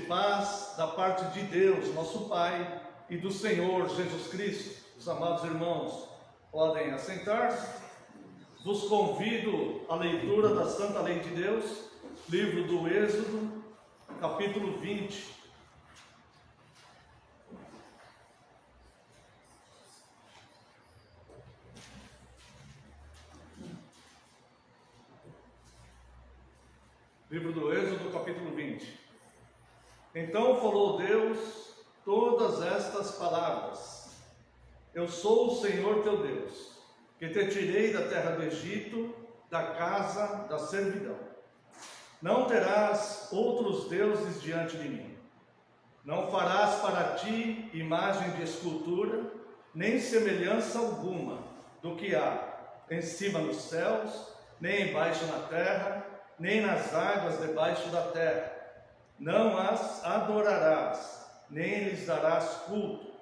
paz da parte de Deus, nosso Pai, e do Senhor Jesus Cristo. Os amados irmãos podem assentar-se. Vos convido à leitura da Santa Lei de Deus, livro do Êxodo, capítulo 20. Livro do Êxodo, capítulo 20. Então falou Deus todas estas palavras: Eu sou o Senhor teu Deus, que te tirei da terra do Egito, da casa da servidão. Não terás outros deuses diante de mim. Não farás para ti imagem de escultura, nem semelhança alguma do que há em cima nos céus, nem embaixo na terra, nem nas águas debaixo da terra. Não as adorarás, nem lhes darás culto,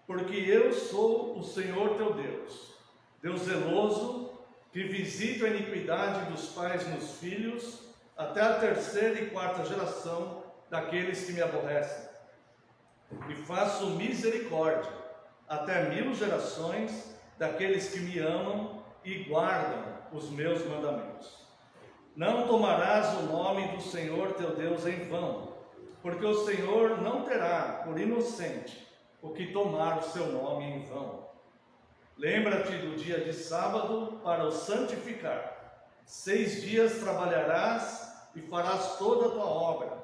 porque eu sou o Senhor teu Deus, Deus zeloso, que visita a iniquidade dos pais nos filhos, até a terceira e quarta geração daqueles que me aborrecem. E faço misericórdia até 1000 gerações daqueles que me amam e guardam os meus mandamentos. Não tomarás o nome do Senhor teu Deus em vão, porque o Senhor não terá por inocente o que tomar o seu nome em vão. Lembra-te do dia de sábado para o santificar. 6 dias trabalharás e farás toda a tua obra,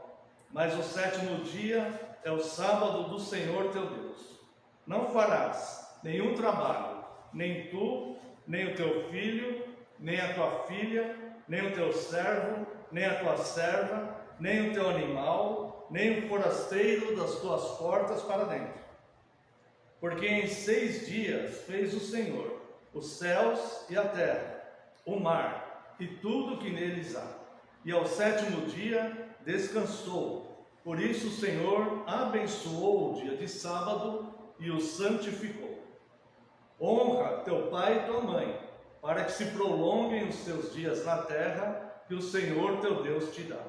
mas o 7º dia é o sábado do Senhor teu Deus. Não farás nenhum trabalho, nem tu, nem o teu filho, nem a tua filha, nem o teu servo, nem a tua serva, nem o teu animal, nem o forasteiro das tuas portas para dentro. Porque em 6 dias fez o Senhor os céus e a terra, o mar e tudo que neles há. E ao 7º dia descansou. Por isso o Senhor abençoou o dia de sábado e o santificou. Honra teu pai e tua mãe, para que se prolonguem os teus dias na terra que o Senhor teu Deus te dá.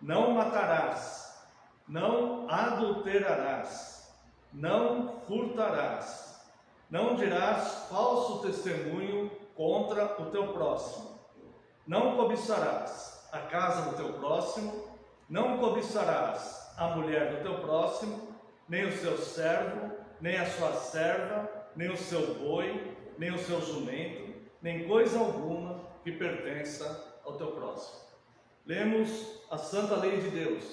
Não matarás, não adulterarás, não furtarás, não dirás falso testemunho contra o teu próximo, não cobiçarás a casa do teu próximo, não cobiçarás a mulher do teu próximo, nem o seu servo, nem a sua serva, nem o seu boi, nem o seu jumento, nem coisa alguma que pertença ao teu próximo. Lemos a Santa Lei de Deus,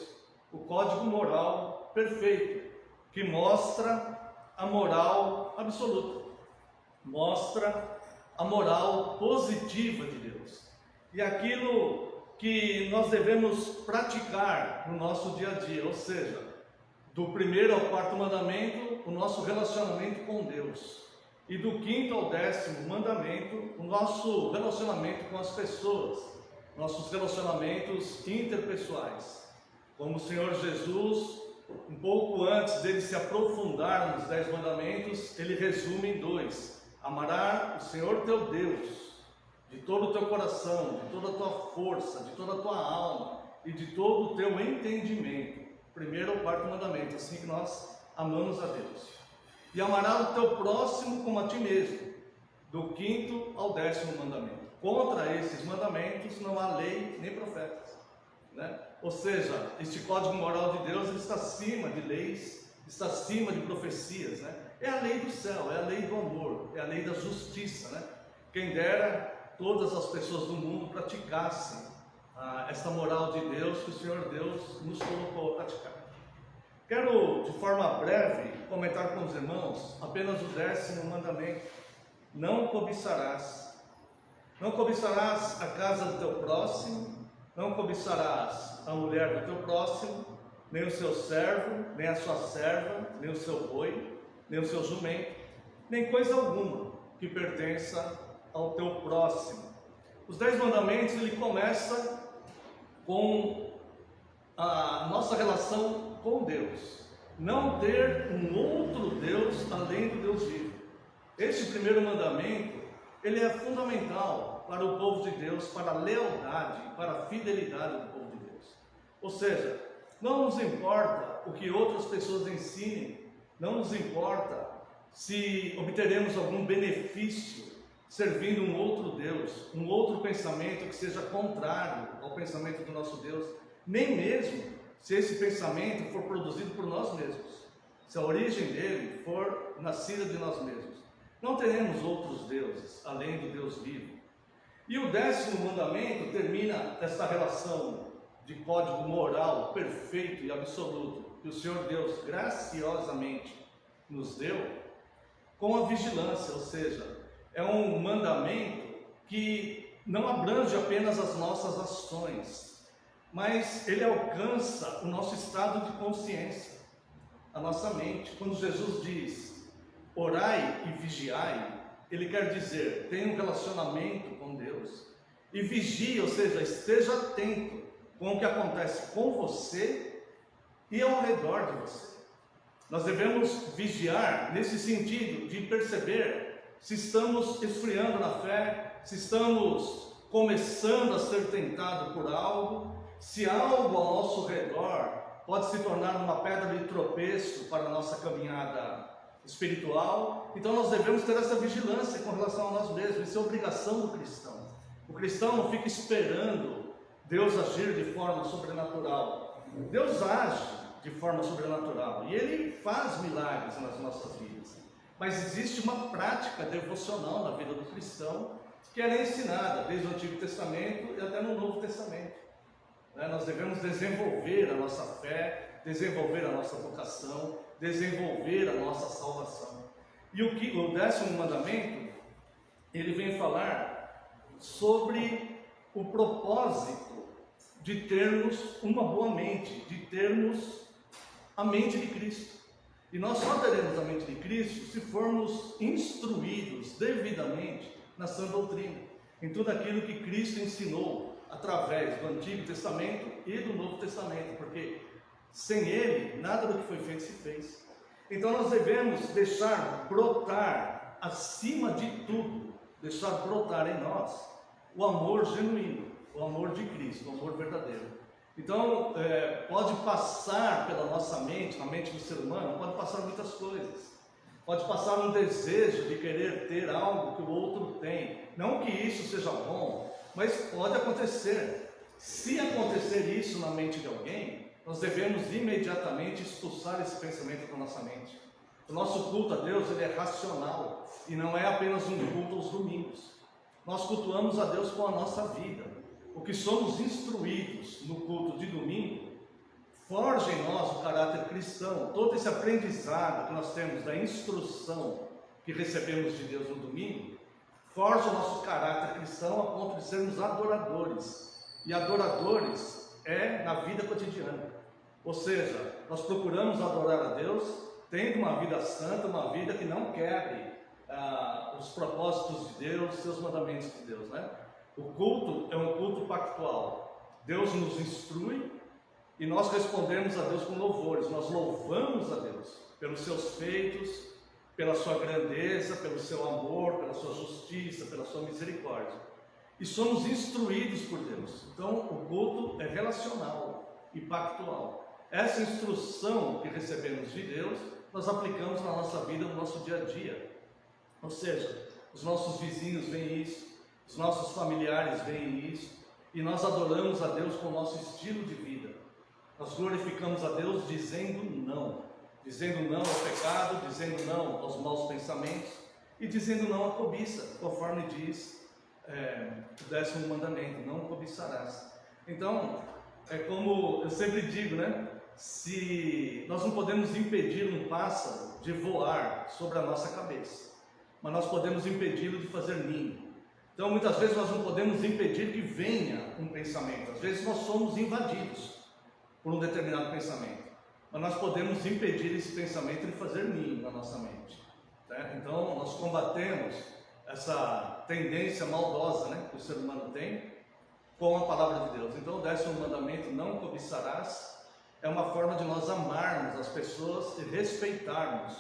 o código moral perfeito, que mostra a moral absoluta, mostra a moral positiva de Deus, e aquilo que nós devemos praticar no nosso dia a dia, ou seja, do 1º ao 4º mandamento, o nosso relacionamento com Deus, e do 5º ao 10º mandamento, o nosso relacionamento com as pessoas, nossos relacionamentos interpessoais. Como o Senhor Jesus, um pouco antes dele se aprofundar nos 10 mandamentos, ele resume em 2: amarás o Senhor teu Deus de todo o teu coração, de toda a tua força, de toda a tua alma e de todo o teu entendimento. 1º ao 4º mandamento, assim que nós amamos a Deus. E amarás o teu próximo como a ti mesmo, do 5º ao 10º mandamento. Contra esses mandamentos não há lei nem profetas, né? Ou seja, este código moral de Deus ele está acima de leis, está acima de profecias, né? É a lei do céu, é a lei do amor, é a lei da justiça, né? Quem dera todas as pessoas do mundo praticassem esta moral de Deus que o Senhor Deus nos colocou a praticar. Quero, de forma breve, comentar com os irmãos apenas o 10º mandamento: não cobiçarás. Não cobiçarás a casa do teu próximo, não cobiçarás a mulher do teu próximo, nem o seu servo, nem a sua serva, nem o seu boi, nem o seu jumento, nem coisa alguma que pertença ao teu próximo. Os 10 mandamentos, ele começa com a nossa relação com Deus. Não ter um outro Deus além do Deus vivo. Este 1º mandamento, ele é fundamental para o povo de Deus, para a lealdade, para a fidelidade do povo de Deus. Ou seja, Não nos importa o que outras pessoas ensinem, não nos importa se obteremos algum benefício servindo um outro Deus, um outro pensamento que seja contrário ao pensamento do nosso Deus, nem mesmo se esse pensamento for produzido por nós mesmos, se a origem dele for nascida de nós mesmos. Não teremos outros deuses, além do Deus vivo. E o 10º mandamento termina essa relação de código moral perfeito e absoluto que o Senhor Deus graciosamente nos deu, com a vigilância, ou seja, é um mandamento que não abrange apenas as nossas ações, mas ele alcança o nosso estado de consciência, a nossa mente. Quando Jesus diz, orai e vigiai, ele quer dizer, tenha um relacionamento com Deus, e vigie, ou seja, esteja atento com o que acontece com você e ao redor de você. Nós devemos vigiar nesse sentido de perceber se estamos esfriando na fé, se estamos começando a ser tentados por algo, se algo ao nosso redor pode se tornar uma pedra de tropeço para a nossa caminhada espiritual. Então nós devemos ter essa vigilância com relação a nós mesmos. Isso é obrigação do cristão. O cristão não fica esperando Deus agir de forma sobrenatural. Deus age de forma sobrenatural e Ele faz milagres nas nossas vidas. Mas existe uma prática devocional na vida do cristão que ela é ensinada desde o Antigo Testamento e até no Novo Testamento. Nós devemos desenvolver a nossa fé, desenvolver a nossa vocação, desenvolver a nossa salvação. E o 10º mandamento, ele vem falar sobre o propósito de termos uma boa mente, de termos a mente de Cristo. E nós só teremos a mente de Cristo se formos instruídos devidamente na sã doutrina, em tudo aquilo que Cristo ensinou através do Antigo Testamento e do Novo Testamento, porque sem Ele, nada do que foi feito se fez. Então nós devemos deixar brotar, acima de tudo, deixar brotar em nós o amor genuíno, o amor de Cristo, o amor verdadeiro. Então, pode passar pela nossa mente, na mente do ser humano, pode passar muitas coisas. Pode passar um desejo de querer ter algo que o outro tem. Não que isso seja bom, mas pode acontecer. Se acontecer isso na mente de alguém, nós devemos imediatamente expulsar esse pensamento da nossa mente. O nosso culto a Deus, ele é racional e não é apenas um culto aos domingos. Nós cultuamos a Deus com a nossa vida. O que somos instruídos no culto de domingo forja em nós o caráter cristão. Todo esse aprendizado que nós temos da instrução que recebemos de Deus no domingo forja o nosso caráter cristão a ponto de sermos adoradores. E adoradores é na vida cotidiana. Ou seja, nós procuramos adorar a Deus tendo uma vida santa, uma vida que não quebre os propósitos de Deus, seus mandamentos de Deus, né? O culto é um culto pactual. Deus nos instrui e nós respondemos a Deus com louvores. Nós louvamos a Deus pelos seus feitos, pela sua grandeza, pelo seu amor, pela sua justiça, pela sua misericórdia. E somos instruídos por Deus. Então o culto é relacional e pactual. Essa instrução que recebemos de Deus, nós aplicamos na nossa vida, no nosso dia a dia. Ou seja, os nossos vizinhos veem isso, os nossos familiares veem isso, e nós adoramos a Deus com o nosso estilo de vida. Nós glorificamos a Deus dizendo não ao pecado, dizendo não aos maus pensamentos e dizendo não à cobiça, conforme diz o 10º mandamento, não cobiçarás. Então, é como eu sempre digo, né? Se nós não podemos impedir um pássaro de voar sobre a nossa cabeça, mas nós podemos impedi-lo de fazer ninho. Então, muitas vezes nós não podemos impedir que venha um pensamento. Às vezes nós somos invadidos por um determinado pensamento, mas nós podemos impedir esse pensamento de fazer ninho na nossa mente. Né? Então, nós combatemos essa tendência maldosa, né, que o ser humano tem com a palavra de Deus. Então, o 10º mandamento, não cobiçarás, é uma forma de nós amarmos as pessoas e respeitarmos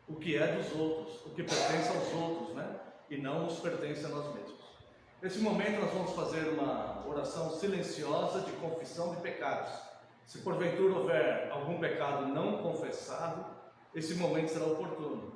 o que é dos outros, o que pertence aos outros, né? E não nos pertence a nós mesmos. Nesse momento nós vamos fazer uma oração silenciosa de confissão de pecados. Se porventura houver algum pecado não confessado, esse momento será oportuno.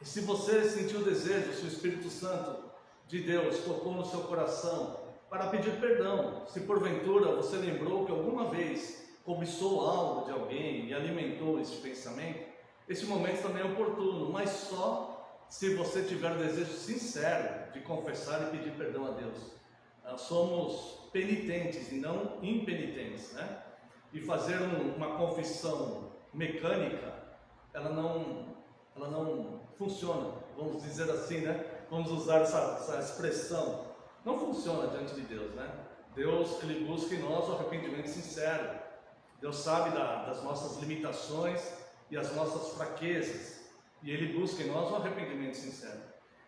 E se você sentiu o desejo, se o Espírito Santo de Deus tocou no seu coração para pedir perdão, se porventura você lembrou que alguma vez cobiçou algo de alguém e alimentou esse pensamento, esse momento também é oportuno, mas só se você tiver o desejo sincero de confessar e pedir perdão a Deus. Nós somos penitentes e não impenitentes, né? E fazer uma confissão mecânica, ela não funciona, vamos dizer assim, né? Vamos usar essa expressão. Não funciona diante de Deus, né? Deus, Ele busca em nós o arrependimento sincero. Deus sabe das nossas limitações e as nossas fraquezas, e Ele busca em nós um arrependimento sincero.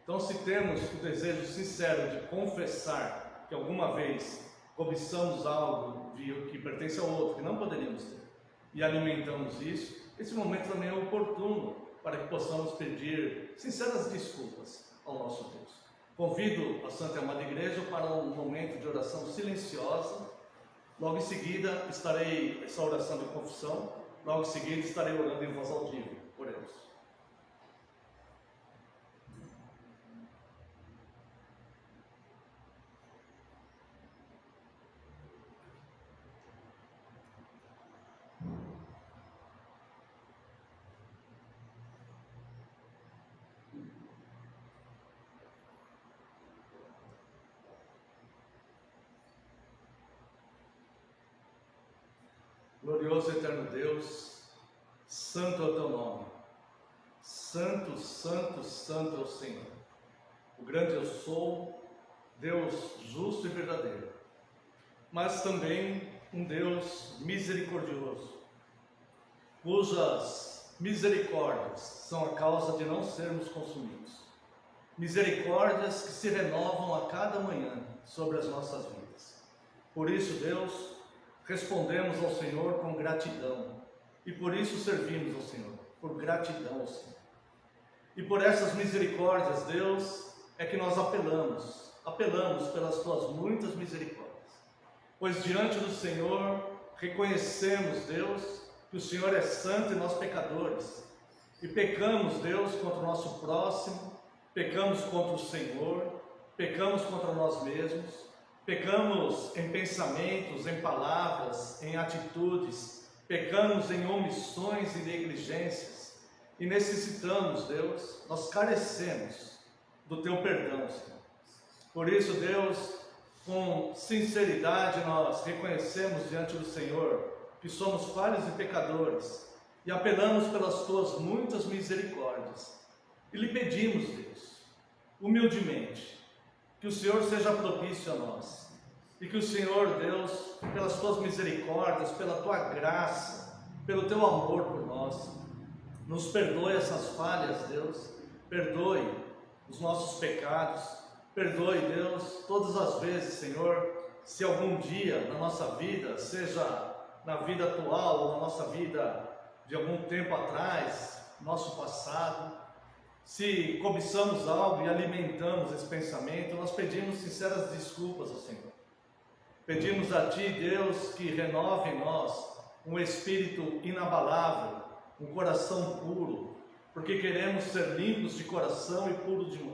Então, se temos o desejo sincero de confessar que alguma vez cobiçamos algo que pertence ao outro, que não poderíamos ter, e alimentamos isso, esse momento também é oportuno para que possamos pedir sinceras desculpas ao nosso Deus. Convido a Santa e Amada Igreja para um momento de oração silenciosa. Logo em seguida estarei, essa oração de confissão, logo em seguida estarei orando em voz audível. Oremos. Glorioso e eterno Deus, santo é o teu nome. Santo, santo, santo é o Senhor. O grande eu sou, Deus justo e verdadeiro, mas também um Deus misericordioso, cujas misericórdias são a causa de não sermos consumidos. Misericórdias que se renovam a cada manhã sobre as nossas vidas. Por isso, Deus, respondemos ao Senhor com gratidão, e por isso servimos ao Senhor, por gratidão ao Senhor. E por essas misericórdias, Deus, é que nós apelamos pelas tuas muitas misericórdias. Pois diante do Senhor, reconhecemos, Deus, que o Senhor é santo e nós pecadores. E pecamos, Deus, contra o nosso próximo, pecamos contra o Senhor, pecamos contra nós mesmos, pecamos em pensamentos, em palavras, em atitudes, pecamos em omissões e negligências, e necessitamos, Deus, nós carecemos do teu perdão, Senhor. Por isso, Deus, com sinceridade nós reconhecemos diante do Senhor que somos falhos e pecadores, e apelamos pelas tuas muitas misericórdias, e lhe pedimos, Deus, humildemente, que o Senhor seja propício a nós, e que o Senhor, Deus, pelas tuas misericórdias, pela tua graça, pelo teu amor por nós, nos perdoe essas falhas, Deus, perdoe os nossos pecados, perdoe, Deus, todas as vezes, Senhor, se algum dia na nossa vida, seja na vida atual ou na nossa vida de algum tempo atrás, nosso passado, se cobiçamos algo e alimentamos esse pensamento, nós pedimos sinceras desculpas ao Senhor. Pedimos a Ti, Deus, que renove em nós um espírito inabalável, um coração puro, porque queremos ser limpos de coração e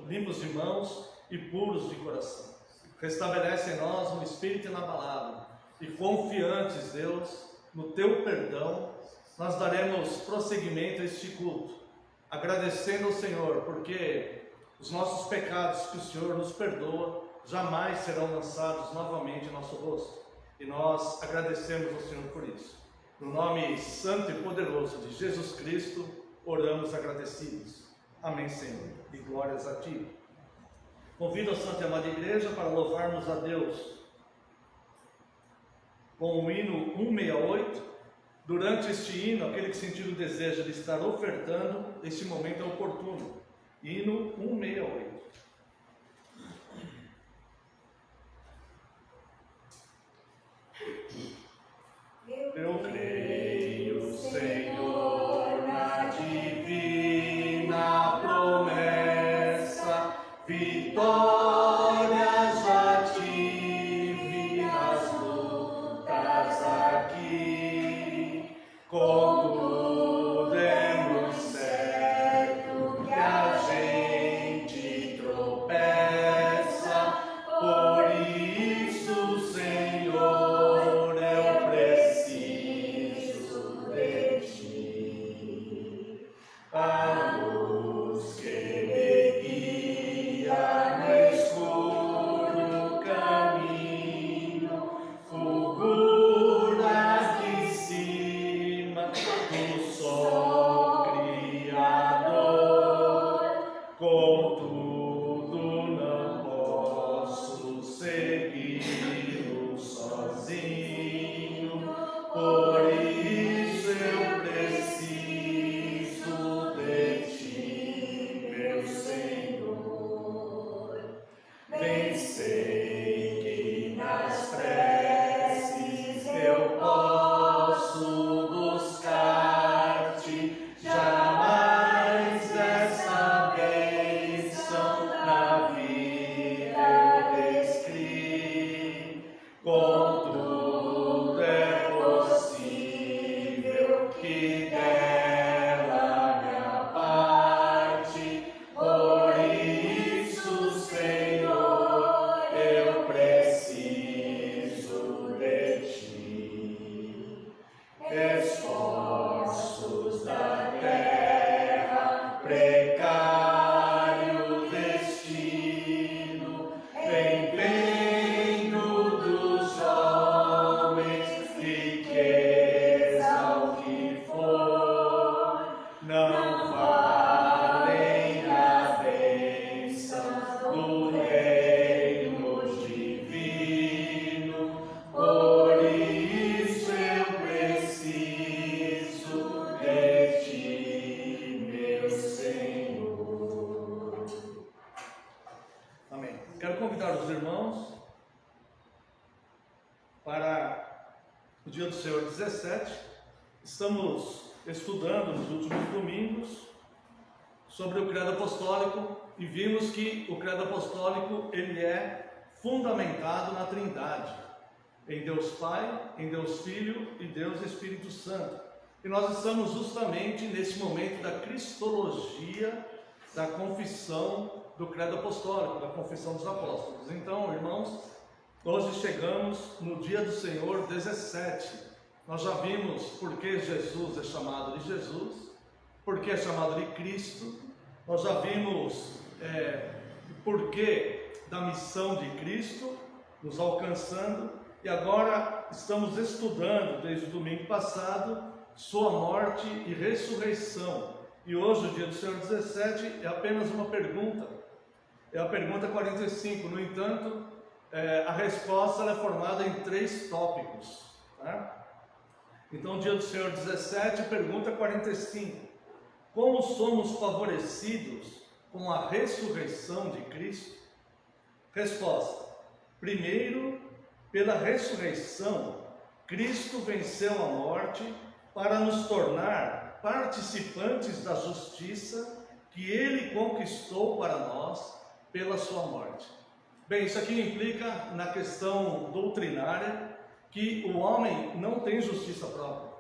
limpos de mãos e puros de coração. Restabelece em nós um espírito inabalável e confiantes, Deus, no Teu perdão, nós daremos prosseguimento a este culto, agradecendo ao Senhor, porque os nossos pecados que o Senhor nos perdoa, jamais serão lançados novamente em nosso rosto. E nós agradecemos ao Senhor por isso. No nome santo e poderoso de Jesus Cristo, oramos agradecidos. Amém, Senhor. E glórias a Ti. Convido a Santa e Amada Igreja para louvarmos a Deus com o hino 168. Durante este hino, aquele que sentir o desejo de estar ofertando, este momento é oportuno. Hino 168. Eu creio, Senhor, na divina promessa, vitória já tive nas lutas aqui. Contudo, é certo que a gente tropeça, por isso, Senhor, eu preciso de ti. A luz que me guia no escuro caminho, fulgura de cima do sol criador. Contudo, não posso segui-lo sozinho, por isso eu preciso de ti, meu Senhor. Bem sei que nas preces eu posso buscar-te, jamais essa bênção na vida eu descrevi. Contudo, é possível que dela minha parte, por isso, Senhor, eu preciso de ti. Esforços da terra, precário destino, empenho dos homens, riqueza o que for, não valem a bênção do reino divino. Por isso eu preciso de ti, meu Senhor. Amém. Quero convidar os irmãos para o Dia do Senhor 17. Estamos estudando nos últimos domingos sobre o credo apostólico e vimos que o credo apostólico ele é fundamentado na Trindade, em Deus Pai, em Deus Filho e Deus Espírito Santo. E nós estamos justamente nesse momento da cristologia, da confissão do credo apostólico, da confissão dos apóstolos. Então, irmãos, hoje chegamos no Dia do Senhor 17. Nós já vimos por que Jesus é chamado de Jesus, por que é chamado de Cristo. Nós já vimos por que da missão de Cristo nos alcançando. E agora estamos estudando, desde o domingo passado, sua morte e ressurreição. E hoje, o Dia do Senhor 17, é apenas uma pergunta. É a pergunta 45. No entanto, a resposta é formada em 3 tópicos. Tá? Então, Dia do Senhor 17, pergunta 45. Como somos favorecidos com a ressurreição de Cristo? Resposta. Primeiro, pela ressurreição, Cristo venceu a morte para nos tornar participantes da justiça que Ele conquistou para nós pela sua morte. Bem, isso aqui implica na questão doutrinária que o homem não tem justiça própria.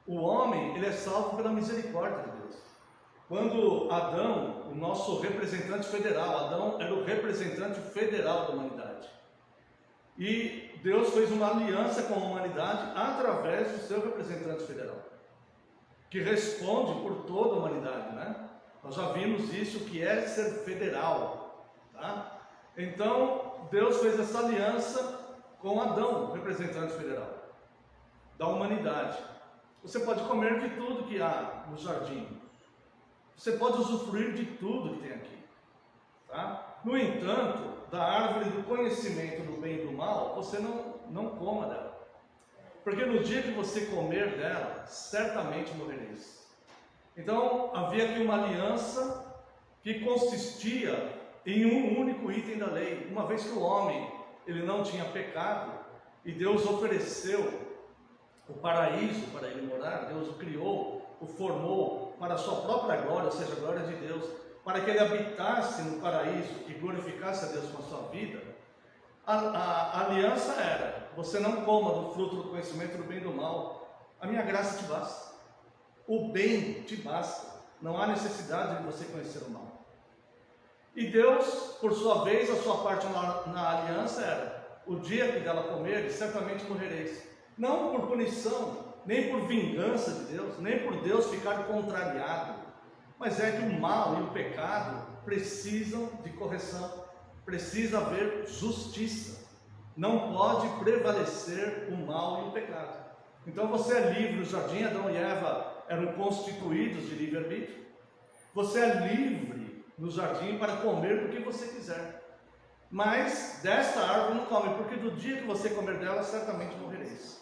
O homem, ele é salvo pela misericórdia de Deus. Quando Adão, o nosso representante federal, Adão era o representante federal da humanidade. E Deus fez uma aliança com a humanidade através do seu representante federal, que responde por toda a humanidade, né? Nós já vimos isso, que é ser federal, tá? Então, Deus fez essa aliança com Adão, representante federal da humanidade. Você pode comer de tudo que há no jardim. Você pode usufruir de tudo que tem aqui, tá? No entanto, da árvore do conhecimento do bem e do mal, você não coma dela. Porque no dia que você comer dela, certamente morrereis. Então, havia aqui uma aliança que consistia em um único item da lei. Uma vez que o homem ele não tinha pecado, e Deus ofereceu o paraíso para ele morar, Deus o criou, o formou para a sua própria glória, ou seja, a glória de Deus, para que ele habitasse no paraíso e glorificasse a Deus com a sua vida. A aliança era: você não coma do fruto do conhecimento do bem e do mal, A minha graça te basta. O bem te basta. Não há necessidade de você conhecer o mal. E Deus, por sua vez, a sua parte na aliança era: o dia que dela comeres, certamente morrereis. Não por punição, nem por vingança de Deus, nem por Deus ficar contrariado, mas é que o mal e o pecado precisam de correção, precisa haver justiça. Não pode prevalecer o mal e o pecado. Então você é livre. No jardim, Adão e Eva eram constituídos de livre-arbítrio. Você é livre no jardim para comer do que você quiser. Mas desta árvore não come, porque do dia que você comer dela, certamente morrereis.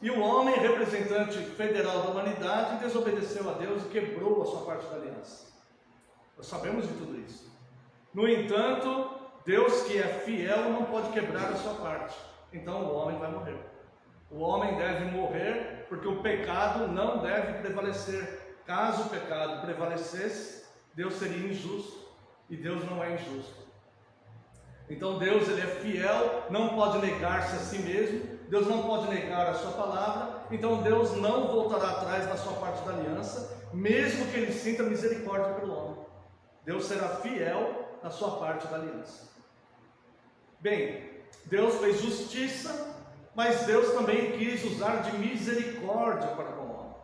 E o homem, representante federal da humanidade, desobedeceu a Deus e quebrou a sua parte da aliança. Nós sabemos de tudo isso. No entanto, Deus, que é fiel, não pode quebrar a sua parte. Então o homem vai morrer. O homem deve morrer porque o pecado não deve prevalecer. Caso o pecado prevalecesse, Deus seria injusto. E Deus não é injusto. Então Deus, ele é fiel, não pode negar-se a si mesmo. Deus não pode negar a sua palavra. Então Deus não voltará atrás da sua parte da aliança, mesmo que ele sinta misericórdia pelo homem. Deus será fiel na sua parte da aliança. Bem, Deus fez justiça, mas Deus também quis usar de misericórdia para com o homem.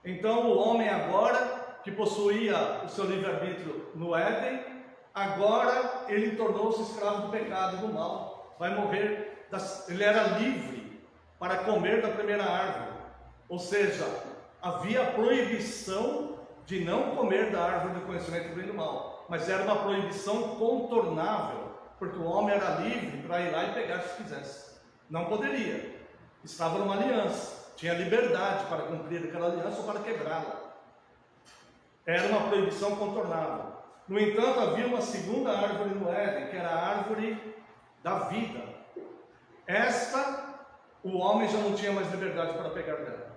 Então o homem agora, que possuía o seu livre-arbítrio no Éden, agora ele tornou-se escravo do pecado e do mal. Vai morrer, ele era livre para comer da primeira árvore. Ou seja, havia proibição de não comer da árvore do conhecimento do bem e do mal. Mas era uma proibição contornável, porque o homem era livre para ir lá e pegar se quisesse. Não poderia. Estava numa aliança. Tinha liberdade para cumprir aquela aliança ou para quebrá-la. Era uma proibição contornável. No entanto, havia uma segunda árvore no Éden, que era a árvore da vida. Esta, o homem já não tinha mais liberdade para pegar dela.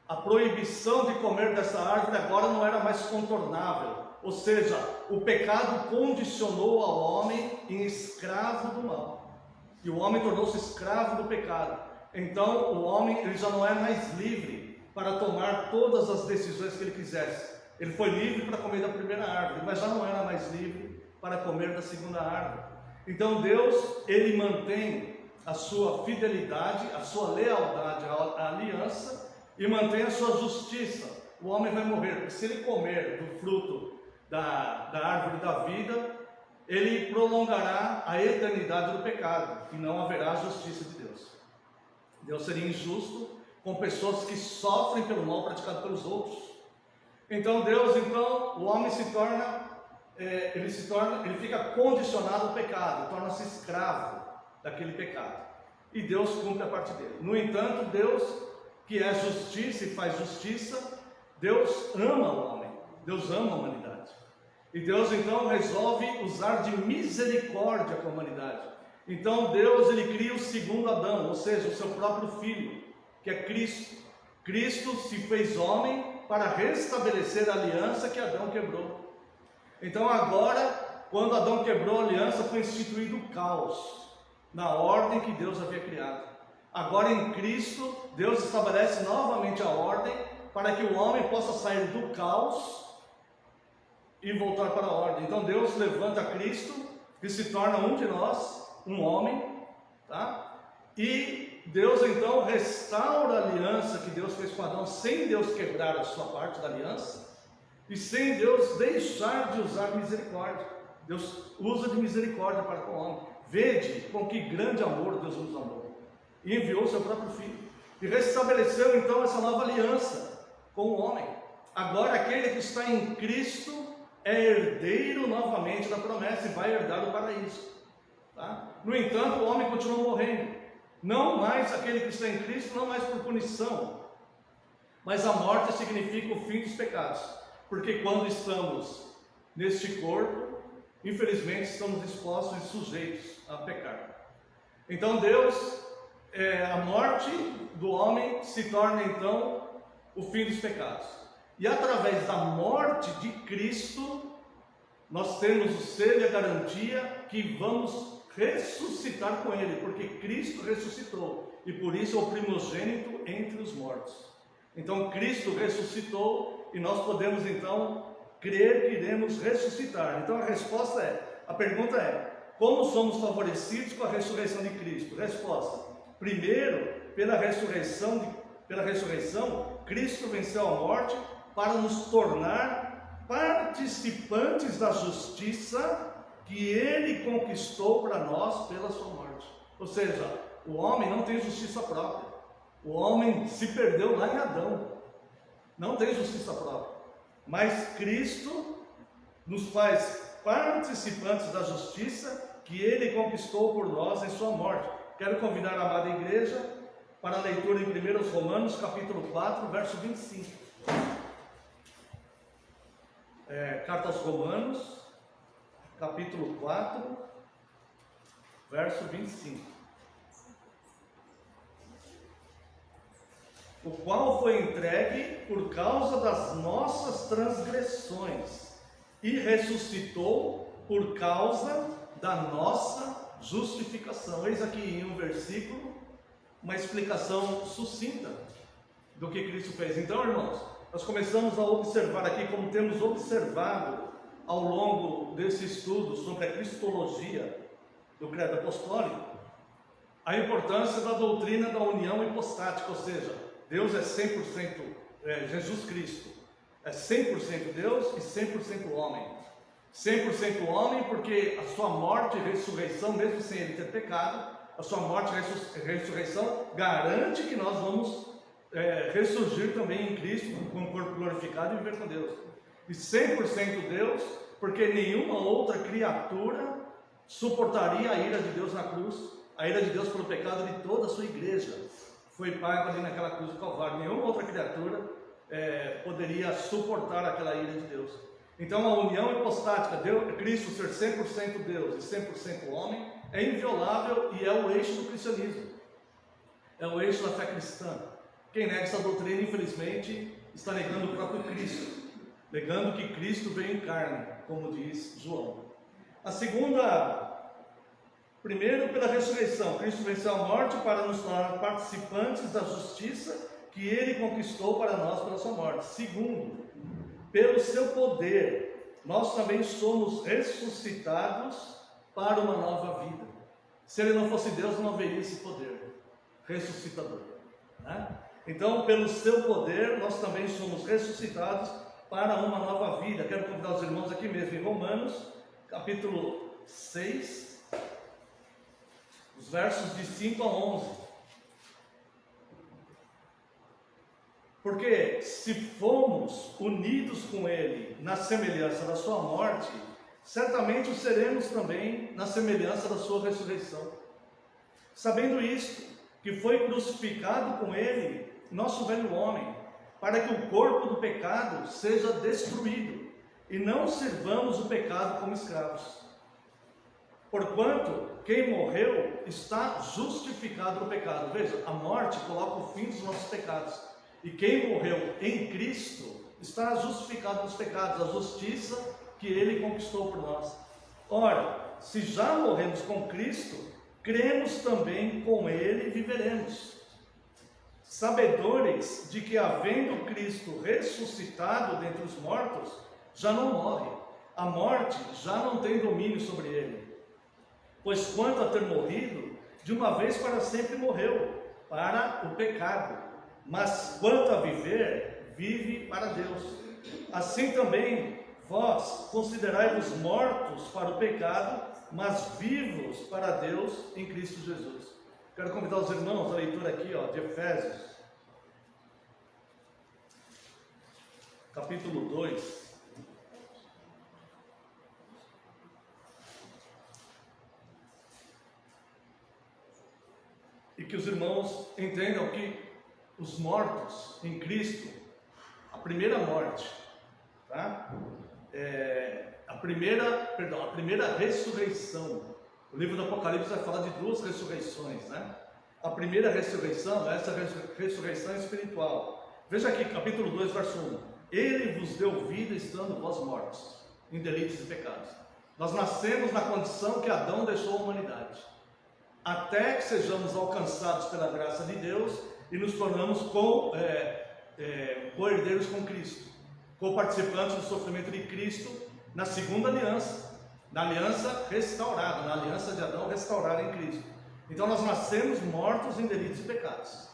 A proibição de comer dessa árvore agora não era mais contornável. Ou seja, o pecado condicionou ao homem em escravo do mal. E o homem tornou-se escravo do pecado. Então o homem, ele já não é mais livre para tomar todas as decisões que ele quisesse. Ele foi livre para comer da primeira árvore, mas já não era mais livre para comer da segunda árvore. Então Deus, ele mantém a sua fidelidade, a sua lealdade à aliança e mantém a sua justiça. O homem vai morrer, porque se ele comer do fruto da árvore da vida, ele prolongará a eternidade do pecado e não haverá justiça de Deus. Deus seria injusto com pessoas que sofrem pelo mal praticado pelos outros. Então Deus, o homem ele fica condicionado ao pecado, torna-se escravo daquele pecado. E Deus cumpre a parte dele. No entanto, Deus, que é justiça e faz justiça, Deus ama o homem, Deus ama a humanidade. E Deus então resolve usar de misericórdia com a humanidade. Então Deus, ele cria o segundo Adão, ou seja, o seu próprio filho, que é Cristo. Cristo se fez homem para restabelecer a aliança que Adão quebrou. Então agora, quando Adão quebrou a aliança, foi instituído o caos na ordem que Deus havia criado. Agora em Cristo, Deus estabelece novamente a ordem para que o homem possa sair do caos e voltar para a ordem. Então Deus levanta Cristo, que se torna um de nós, um homem, tá? E Deus então restaura a aliança que Deus fez com Adão, sem Deus quebrar a sua parte da aliança, e sem Deus deixar de usar misericórdia. Deus usa de misericórdia para com o homem. Vede com que grande amor Deus nos amou, e enviou seu próprio Filho, e restabeleceu então essa nova aliança com o homem. Agora aquele que está em Cristo é herdeiro novamente da promessa e vai herdar o paraíso, tá? No entanto, o homem continua morrendo, não mais aquele que está em Cristo, não mais por punição, mas a morte significa o fim dos pecados, porque quando estamos neste corpo, infelizmente estamos expostos e sujeitos a pecar. Então Deus, a morte do homem se torna então o fim dos pecados. E através da morte de Cristo, nós temos o selo e a garantia que vamos ressuscitar com Ele, porque Cristo ressuscitou, e por isso é o primogênito entre os mortos. Então Cristo ressuscitou e nós podemos então crer que iremos ressuscitar. Então a pergunta é: como somos favorecidos com a ressurreição de Cristo? Resposta: primeiro, pela ressurreição, Cristo venceu a morte para nos tornar participantes da justiça que Ele conquistou para nós pela sua morte. Ou seja, o homem não tem justiça própria. O homem se perdeu lá em Adão. Não tem justiça própria. Mas Cristo nos faz participantes da justiça que Ele conquistou por nós em sua morte. Quero convidar a amada igreja para a leitura em 1 Romanos, capítulo 4, verso 25. Carta aos Romanos, capítulo 4, verso 25. O qual foi entregue por causa das nossas transgressões e ressuscitou por causa da nossa justificação. Eis aqui em um versículo uma explicação sucinta do que Cristo fez. Então, irmãos, nós começamos a observar aqui, como temos observado ao longo desse estudo sobre a cristologia do credo apostólico, a importância da doutrina da união hipostática, ou seja, Deus é 100%, Jesus Cristo é 100% Deus e 100% homem. 100% homem porque a sua morte e ressurreição, mesmo sem ele ter pecado, a sua morte e ressurreição garante que nós vamos ressurgir também em Cristo com o corpo glorificado e viver com Deus. E 100% Deus, porque nenhuma outra criatura suportaria a ira de Deus na cruz, a ira de Deus pelo pecado de toda a sua igreja. Foi pago ali naquela cruz do Calvário. Nenhuma outra criatura poderia suportar aquela ira de Deus. Então a união hipostática, Cristo ser 100% Deus e 100% homem, é inviolável e é o eixo do cristianismo. É o eixo da fé cristã. Quem nega essa doutrina, infelizmente, está negando o próprio Cristo, negando que Cristo veio em carne, como diz João. A segunda, primeiro pela ressurreição, Cristo venceu a morte para nos tornar participantes da justiça que Ele conquistou para nós pela sua morte. Segundo, pelo seu poder, nós também somos ressuscitados para uma nova vida. Se Ele não fosse Deus, não haveria esse poder ressuscitador, né? Então, pelo seu poder, nós também somos ressuscitados para uma nova vida. Quero convidar os irmãos aqui mesmo em Romanos, capítulo 6, os versos de 5 a 11. Porque se fomos unidos com Ele na semelhança da sua morte, certamente o seremos também na semelhança da sua ressurreição. Sabendo isto, que foi crucificado com Ele nosso velho homem, para que o corpo do pecado seja destruído, e não sirvamos o pecado como escravos. Porquanto, quem morreu está justificado no pecado. Veja, a morte coloca o fim dos nossos pecados. E quem morreu em Cristo está justificado dos pecados, a justiça que Ele conquistou por nós. Ora, se já morremos com Cristo, cremos também com Ele e viveremos. Sabedores de que, havendo Cristo ressuscitado dentre os mortos, já não morre. A morte já não tem domínio sobre Ele. Pois quanto a ter morrido, de uma vez para sempre morreu, para o pecado. Mas quanto a viver, vive para Deus. Assim também vós considerai-vos mortos para o pecado, mas vivos para Deus em Cristo Jesus. Quero convidar os irmãos à leitura aqui, de Efésios, capítulo 2. E que os irmãos entendam que os mortos em Cristo, a primeira morte, tá? A primeira ressurreição. O livro do Apocalipse vai falar de duas ressurreições, né? A primeira ressurreição é essa ressurreição espiritual. Veja aqui, capítulo 2, verso 1. Ele vos deu vida estando vós mortos, em delitos e pecados. Nós nascemos na condição que Adão deixou a humanidade, até que sejamos alcançados pela graça de Deus e nos tornamos co-herdeiros com Cristo, co-participantes do sofrimento de Cristo na segunda aliança, na aliança restaurada, na aliança de Adão restaurada em Cristo. Então nós nascemos mortos em delitos e pecados.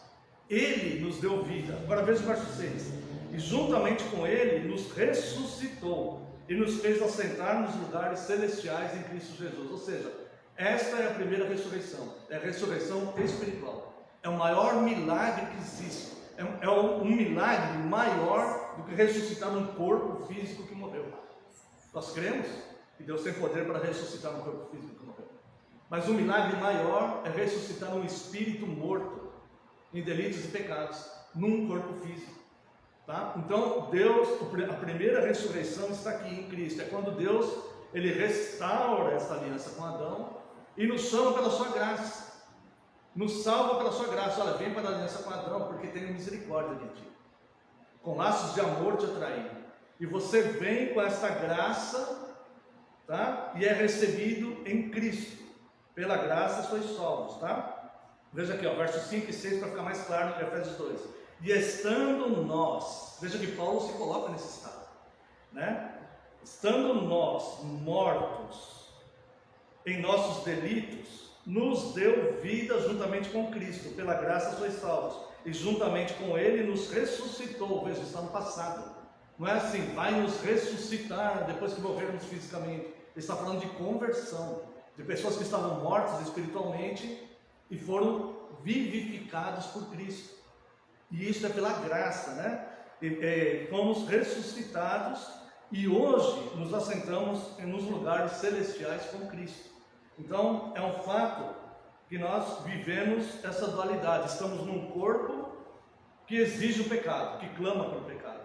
Ele nos deu vida. Agora veja o verso 6. E juntamente com ele nos ressuscitou e nos fez assentar nos lugares celestiais em Cristo Jesus. Ou seja, esta é a primeira ressurreição, é a ressurreição espiritual. É o maior milagre que existe. É um milagre maior do que ressuscitar um corpo físico que morreu. Nós cremos que Deus tem poder para ressuscitar um corpo físico que morreu. Mas o milagre maior é ressuscitar um espírito morto em delitos e pecados, num corpo físico. Tá? Então, Deus, a primeira ressurreição está aqui em Cristo. É quando Deus, Ele restaura essa aliança com Adão e nos chama pela sua graça. Nos salva pela sua graça. Olha, vem para a aliança com Adão, porque tenho misericórdia de ti. Com laços de amor te atraí. E você vem com essa graça, tá? E é recebido em Cristo. Pela graça sois salvos, tá? Veja aqui, ó, versos 5 e 6 para ficar mais claro em Efésios 2. E estando nós, veja que Paulo se coloca nesse estado, né? Estando nós mortos em nossos delitos, nos deu vida juntamente com Cristo, pela graça sois salvos, e juntamente com Ele nos ressuscitou. Veja, está no passado, não é assim, vai nos ressuscitar depois que morrermos fisicamente. Ele está falando de conversão, de pessoas que estavam mortas espiritualmente e foram vivificados por Cristo. E isso é pela graça, né? Fomos ressuscitados e hoje nos assentamos nos lugares celestiais com Cristo. Então é um fato que nós vivemos essa dualidade. Estamos num corpo que exige o pecado, que clama pelo pecado,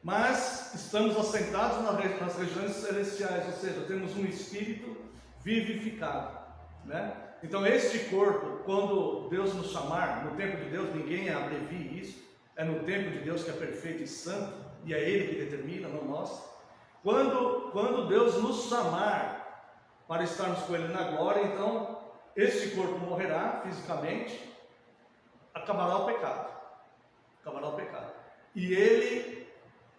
mas estamos assentados nas regiões celestiais, ou seja, temos um espírito vivificado, né? Então este corpo, quando Deus nos chamar, no tempo de Deus, ninguém abrevia isso, é no tempo de Deus que é perfeito e santo, e é Ele que determina, não nós. Quando Deus nos chamar para estarmos com Ele na glória, então este corpo morrerá fisicamente, acabará o pecado, e Ele,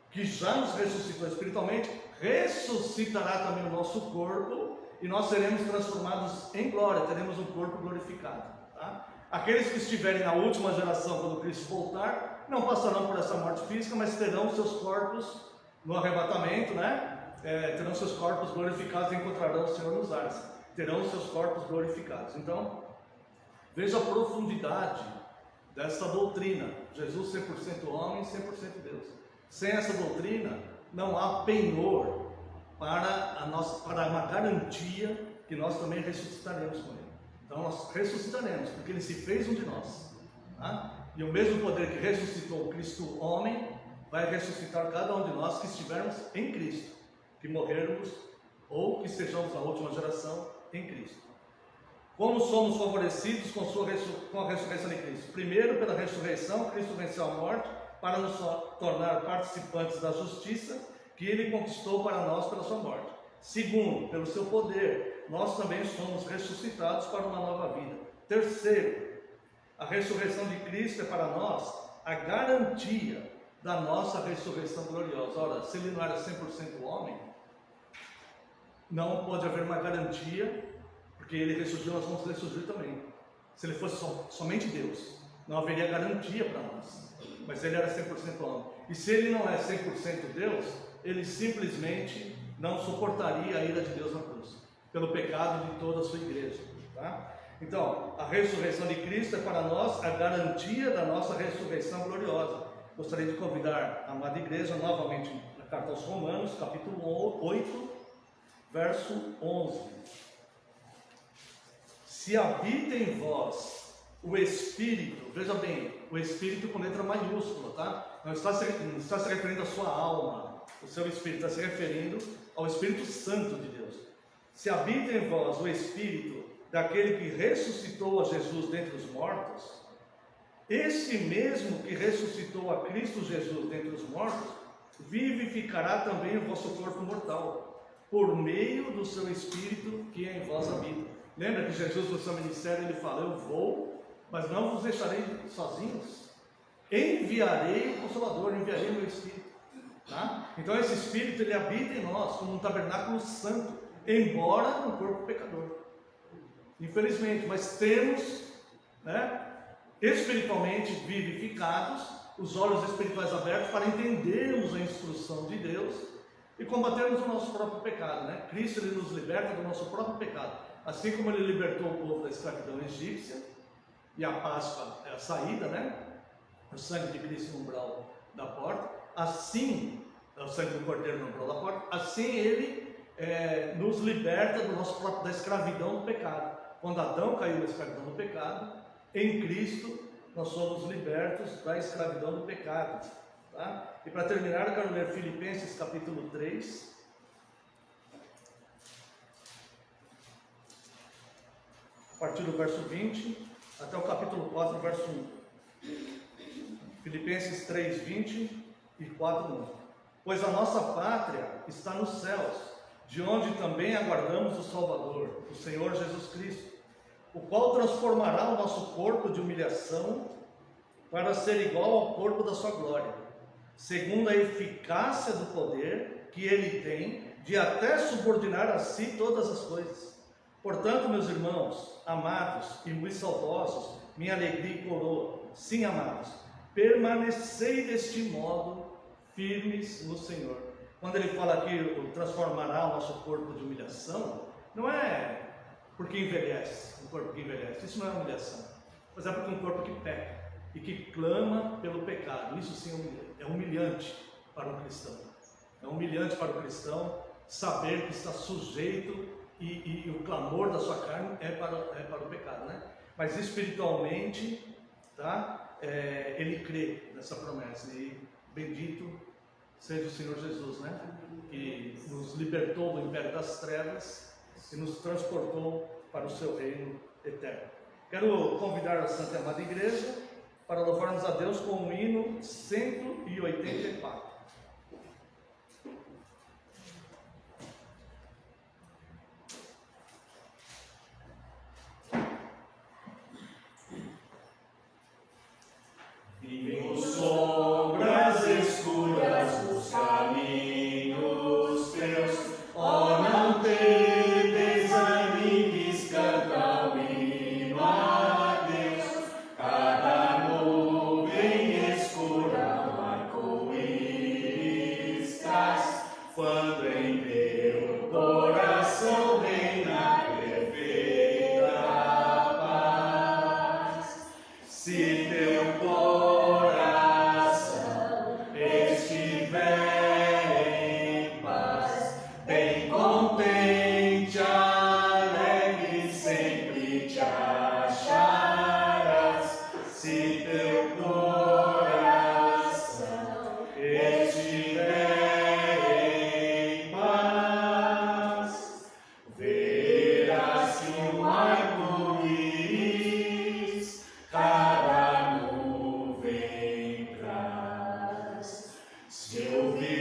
que já nos ressuscitou espiritualmente, ressuscitará também o nosso corpo, e nós seremos transformados em glória, teremos um corpo glorificado, tá? Aqueles que estiverem na última geração, quando Cristo voltar, não passarão por essa morte física, mas terão seus corpos no arrebatamento, né? Terão seus corpos glorificados e encontrarão o Senhor nos ares, terão seus corpos glorificados. Então, veja a profundidade dessa doutrina, Jesus 100% homem, 100% Deus. Sem essa doutrina, não há penhor para uma garantia que nós também ressuscitaremos com Ele. Então nós ressuscitaremos, porque Ele se fez um de nós, tá? E o mesmo poder que ressuscitou o Cristo homem, vai ressuscitar cada um de nós que estivermos em Cristo, que morrermos ou que estejamos na última geração em Cristo. Como somos favorecidos com a ressurreição de Cristo? Primeiro, pela ressurreição, Cristo venceu a morte para nos tornar participantes da justiça que Ele conquistou para nós pela sua morte. Segundo, pelo seu poder, nós também somos ressuscitados para uma nova vida. Terceiro, a ressurreição de Cristo é para nós a garantia da nossa ressurreição gloriosa. Ora, se Ele não era 100% homem, não pode haver uma garantia, porque Ele ressurgiu, nós vamos ressurgir também. Se Ele fosse somente Deus, não haveria garantia para nós, mas Ele era 100% homem. E se Ele não é 100% Deus, Ele simplesmente não suportaria a ira de Deus na cruz, pelo pecado de toda a sua igreja, tá? Então, a ressurreição de Cristo é para nós a garantia da nossa ressurreição gloriosa. Gostaria de convidar a amada igreja novamente na carta aos Romanos, capítulo 8, verso 11. Se habita em vós o Espírito, veja bem, o Espírito com letra maiúscula, tá? Não está se referindo à sua alma, o seu Espírito, está se referindo ao Espírito Santo de Deus. Se habita em vós o Espírito daquele que ressuscitou a Jesus dentre os mortos, esse mesmo que ressuscitou a Cristo Jesus dentre os mortos, vivificará também o vosso corpo mortal, por meio do seu Espírito que em vós habita. Lembra que Jesus no seu ministério ele fala, eu vou, mas não vos deixarei sozinhos. enviarei o Consolador, enviarei o meu Espírito. Tá? Então esse Espírito, ele habita em nós como um tabernáculo santo, embora no corpo pecador. Infelizmente, mas temos, né, espiritualmente vivificados, os olhos espirituais abertos para entendermos a instrução de Deus e combatermos o nosso próprio pecado, né? Cristo, ele nos liberta do nosso próprio pecado, assim como ele libertou o povo da escravidão egípcia, e a Páscoa é a saída, né? O sangue de Cristo no umbral da porta, assim, o sangue do Cordeiro no umbral da porta, assim ele nos liberta do nosso próprio, da escravidão do pecado. Quando Adão caiu na escravidão do pecado, em Cristo nós somos libertos da escravidão do pecado. Tá? E para terminar, eu quero ler Filipenses capítulo 3. A partir do verso 20 até o capítulo 4, verso 1. Filipenses 3, 20 e 4, 1. Pois a nossa pátria está nos céus, de onde também aguardamos o Salvador, o Senhor Jesus Cristo, o qual transformará o nosso corpo de humilhação para ser igual ao corpo da sua glória, segundo a eficácia do poder que ele tem de até subordinar a si todas as coisas. Portanto, meus irmãos, amados e muito saudosos, minha alegria e coroa, sim, amados, permanecei deste modo firmes no Senhor. Quando ele fala aqui, transformará o nosso corpo de humilhação, não é porque envelhece, um corpo que envelhece, isso não é humilhação, mas é porque um corpo que peca e que clama pelo pecado, isso sim é humilhante para um cristão. É humilhante para o cristão saber que está sujeito e o clamor da sua carne é para o pecado, né? Mas espiritualmente, tá? Ele crê nessa promessa, e bendito seja o Senhor Jesus, né? Que nos libertou do império das trevas e nos transportou para o seu reino eterno. Quero convidar a Santa e Amada Igreja para louvarmos a Deus com o hino 184. Vivem sombras escuras nos caminhos teus, ó, não te desanimes, canta o hino a Deus. Cada nuvem escura um arco-íris traz, quando em teu coração reina a perfeita paz. Se teu se ouvir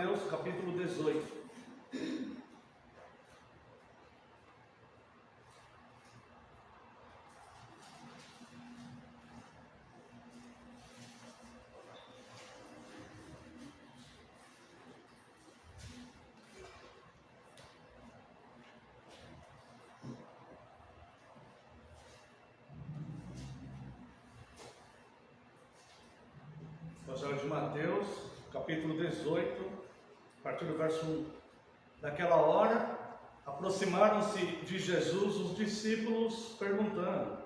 Mateus, capítulo 18. Evangelho de Mateus, capítulo 18, a partir do verso 1. Naquela hora, aproximaram-se de Jesus os discípulos, perguntando: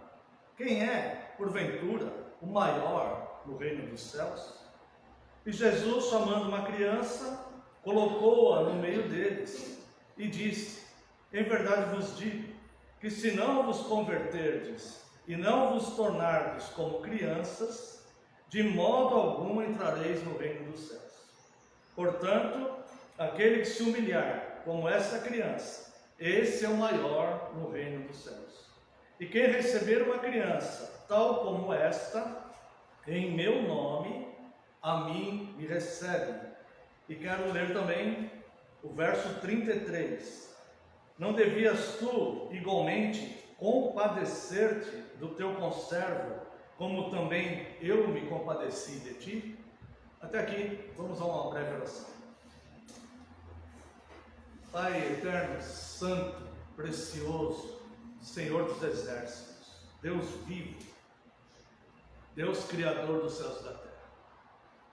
quem é, porventura, o maior no reino dos céus? E Jesus, chamando uma criança, colocou-a no meio deles e disse: em verdade vos digo, que se não vos converterdes e não vos tornardes como crianças, de modo algum entrareis no reino dos céus. Portanto, aquele que se humilhar como essa criança, esse é o maior no reino dos céus. E quem receber uma criança tal como esta, em meu nome, a mim me recebe. E quero ler também o verso 33. Não devias tu, igualmente, compadecer-te do teu conservo, como também eu me compadeci de ti? Até aqui, vamos a uma breve oração. Pai eterno, santo, precioso, Senhor dos exércitos, Deus vivo, Deus criador dos céus e da terra,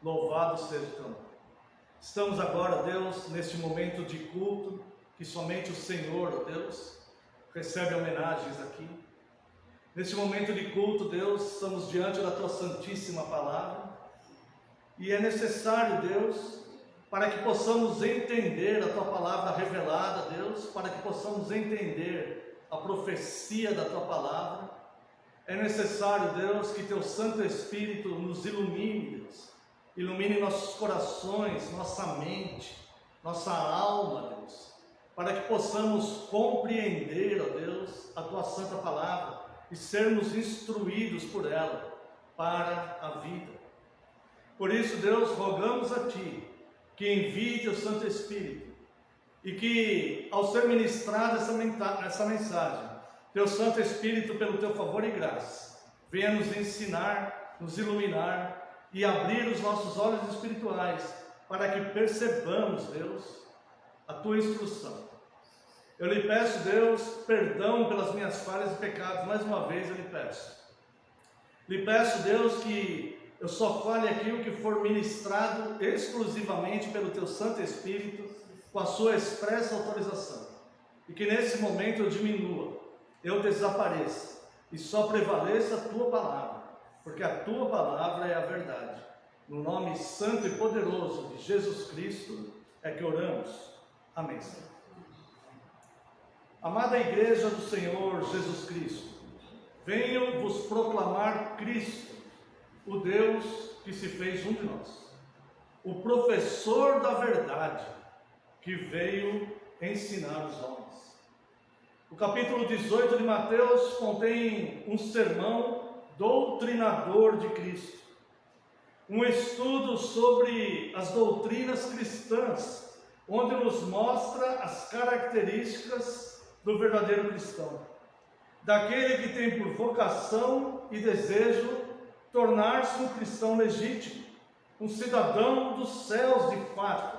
louvado seja o teu nome. Estamos agora, Deus, neste momento de culto, que somente o Senhor, ó Deus, recebe homenagens aqui. Neste momento de culto, Deus, estamos diante da Tua Santíssima Palavra, e é necessário, Deus, para que possamos entender a Tua Palavra revelada, Deus, para que possamos entender a profecia da Tua Palavra, é necessário, Deus, que Teu Santo Espírito nos ilumine, Deus, ilumine nossos corações, nossa mente, nossa alma, Deus, para que possamos compreender, ó Deus, a Tua Santa Palavra, e sermos instruídos por ela para a vida. Por isso, Deus, rogamos a Ti que envie Teu Santo Espírito e que, ao ser ministrada essa mensagem, Teu Santo Espírito, pelo Teu favor e graça, venha nos ensinar, nos iluminar e abrir os nossos olhos espirituais para que percebamos, Deus, a Tua instrução. Eu lhe peço, Deus, perdão pelas minhas falhas e pecados, mais uma vez eu lhe peço. Lhe peço, Deus, que eu só fale aquilo que for ministrado exclusivamente pelo Teu Santo Espírito, com a Sua expressa autorização. E que nesse momento eu diminua, eu desapareça, e só prevaleça a Tua Palavra, porque a Tua Palavra é a verdade. No nome santo e poderoso de Jesus Cristo é que oramos. Amém, Senhor. Amada Igreja do Senhor Jesus Cristo, venho vos proclamar Cristo, o Deus que se fez um de nós, o professor da verdade, que veio ensinar os homens. O capítulo 18 de Mateus contém um sermão doutrinador de Cristo, um estudo sobre as doutrinas cristãs, onde nos mostra as características do verdadeiro cristão, daquele que tem por vocação e desejo tornar-se um cristão legítimo, um cidadão dos céus de fato.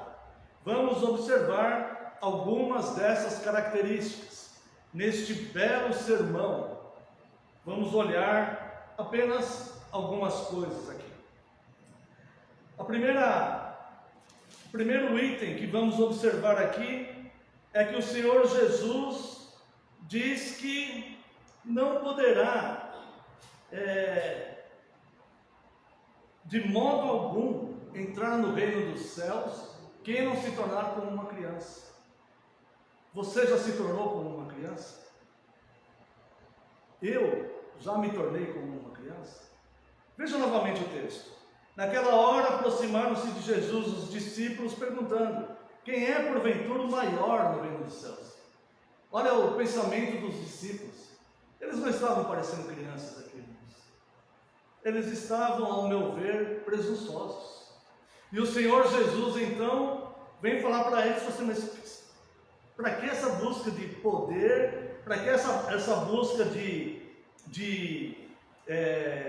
Vamos observar algumas dessas características neste belo sermão. Vamos olhar apenas algumas coisas aqui. O primeiro item que vamos observar aqui é que o Senhor Jesus diz que não poderá, de modo algum, entrar no reino dos céus quem não se tornar como uma criança. Você já se tornou como uma criança? Eu já me tornei como uma criança? Veja novamente o texto. Naquela hora aproximaram-se de Jesus os discípulos, perguntando: quem é porventura o maior no reino dos céus? Olha o pensamento dos discípulos. Eles não estavam parecendo crianças aqui, irmãos. Eles estavam, ao meu ver, presunçosos. E o Senhor Jesus, então, vem falar para eles assim, mas para que essa busca de poder, para que essa busca de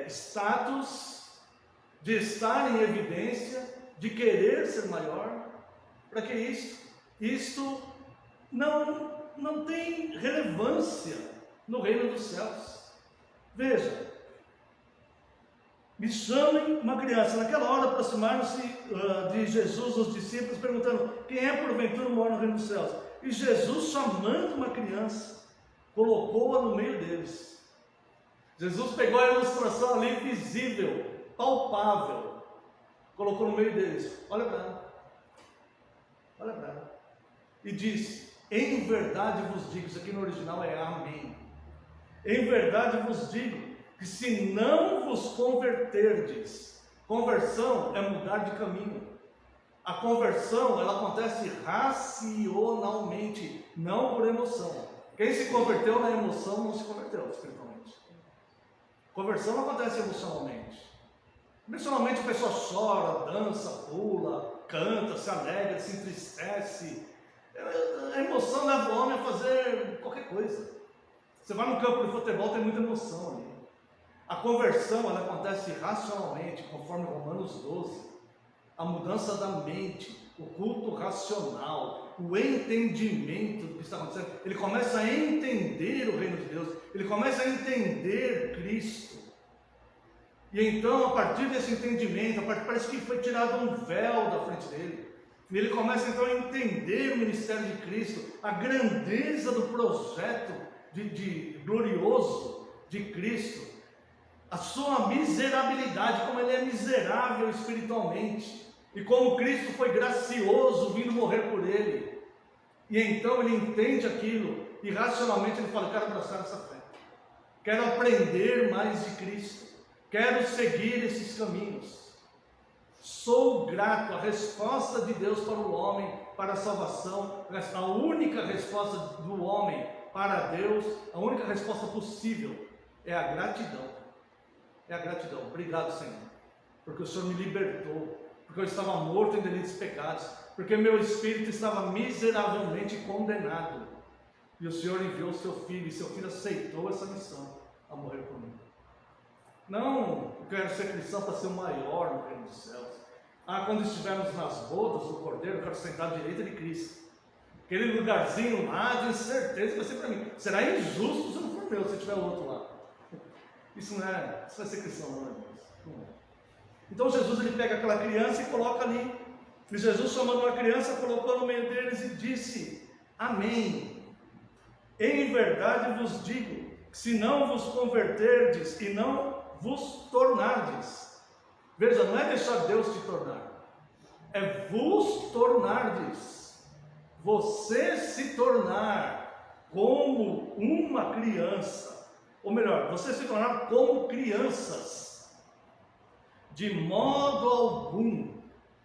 status, de estar em evidência, de querer ser maior? Para que isso? Isto não tem relevância no reino dos céus. Veja, me chamem uma criança. Naquela hora aproximaram-se de Jesus os discípulos, perguntando: quem é porventura o maior no reino dos céus? E Jesus, chamando uma criança, colocou-a no meio deles. Jesus pegou a ilustração ali visível, palpável, colocou no meio deles. Olha para ela. Olha para ela. E disse: em verdade vos digo, isso aqui no original é amém. Em verdade vos digo, que se não vos converterdes, conversão é mudar de caminho. A conversão, ela acontece racionalmente, não por emoção. Quem se converteu na emoção não se converteu espiritualmente. Conversão não acontece emocionalmente. Emocionalmente a pessoa chora, dança, pula, canta, se alegra, se entristece. A emoção leva o homem a fazer qualquer coisa. Você vai no campo de futebol, tem muita emoção ali. A conversão, ela acontece racionalmente, conforme Romanos 12. A mudança da mente, o culto racional, o entendimento do que está acontecendo. Ele começa a entender o reino de Deus, ele começa a entender Cristo. E então, a partir desse entendimento, parece que foi tirado um véu da frente dele. E ele começa então a entender o ministério de Cristo, a grandeza do projeto glorioso de Cristo, a sua miserabilidade, como ele é miserável espiritualmente, e como Cristo foi gracioso vindo morrer por ele. E então ele entende aquilo, e racionalmente ele fala: quero abraçar essa fé, quero aprender mais de Cristo, quero seguir esses caminhos. Sou grato. A resposta de Deus para o homem, para a salvação, a única resposta do homem para Deus, a única resposta possível é a gratidão. É a gratidão. Obrigado, Senhor, porque o Senhor me libertou, porque eu estava morto em delitos e pecados, porque meu espírito estava miseravelmente condenado, e o Senhor enviou o seu Filho, e seu Filho aceitou essa missão, a morrer por mim. Não, eu quero ser cristão para ser o maior no reino dos céus. Quando estivermos nas bodas do Cordeiro, eu quero sentar à direita de Cristo. Aquele lugarzinho lá, de certeza vai ser para mim. Será injusto se não for meu, se tiver outro lá. Isso vai ser cristão, não é? Então Jesus, ele pega aquela criança e coloca ali. E Jesus, chamando uma criança, colocou no meio deles e disse: amém. Em verdade vos digo, que se não vos converterdes e não vos tornardes. Veja, não é deixar Deus te tornar, é vos tornardes. Você se tornar como uma criança, ou melhor, você se tornar como crianças, de modo algum.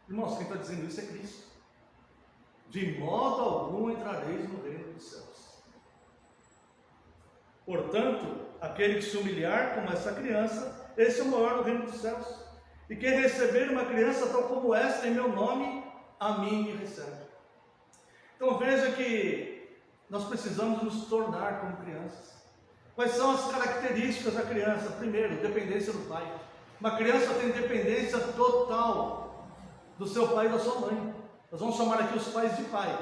Irmãos, quem está dizendo isso é Cristo. De modo algum entrareis no reino dos céus. Portanto, aquele que se humilhar como essa criança, esse é o maior no reino dos céus. E quem receber uma criança tal como esta em meu nome, a mim me recebe. Então veja que nós precisamos nos tornar como crianças. Quais são as características da criança? Primeiro, dependência do pai. Uma criança tem dependência total do seu pai e da sua mãe. Nós vamos chamar aqui os pais de pai,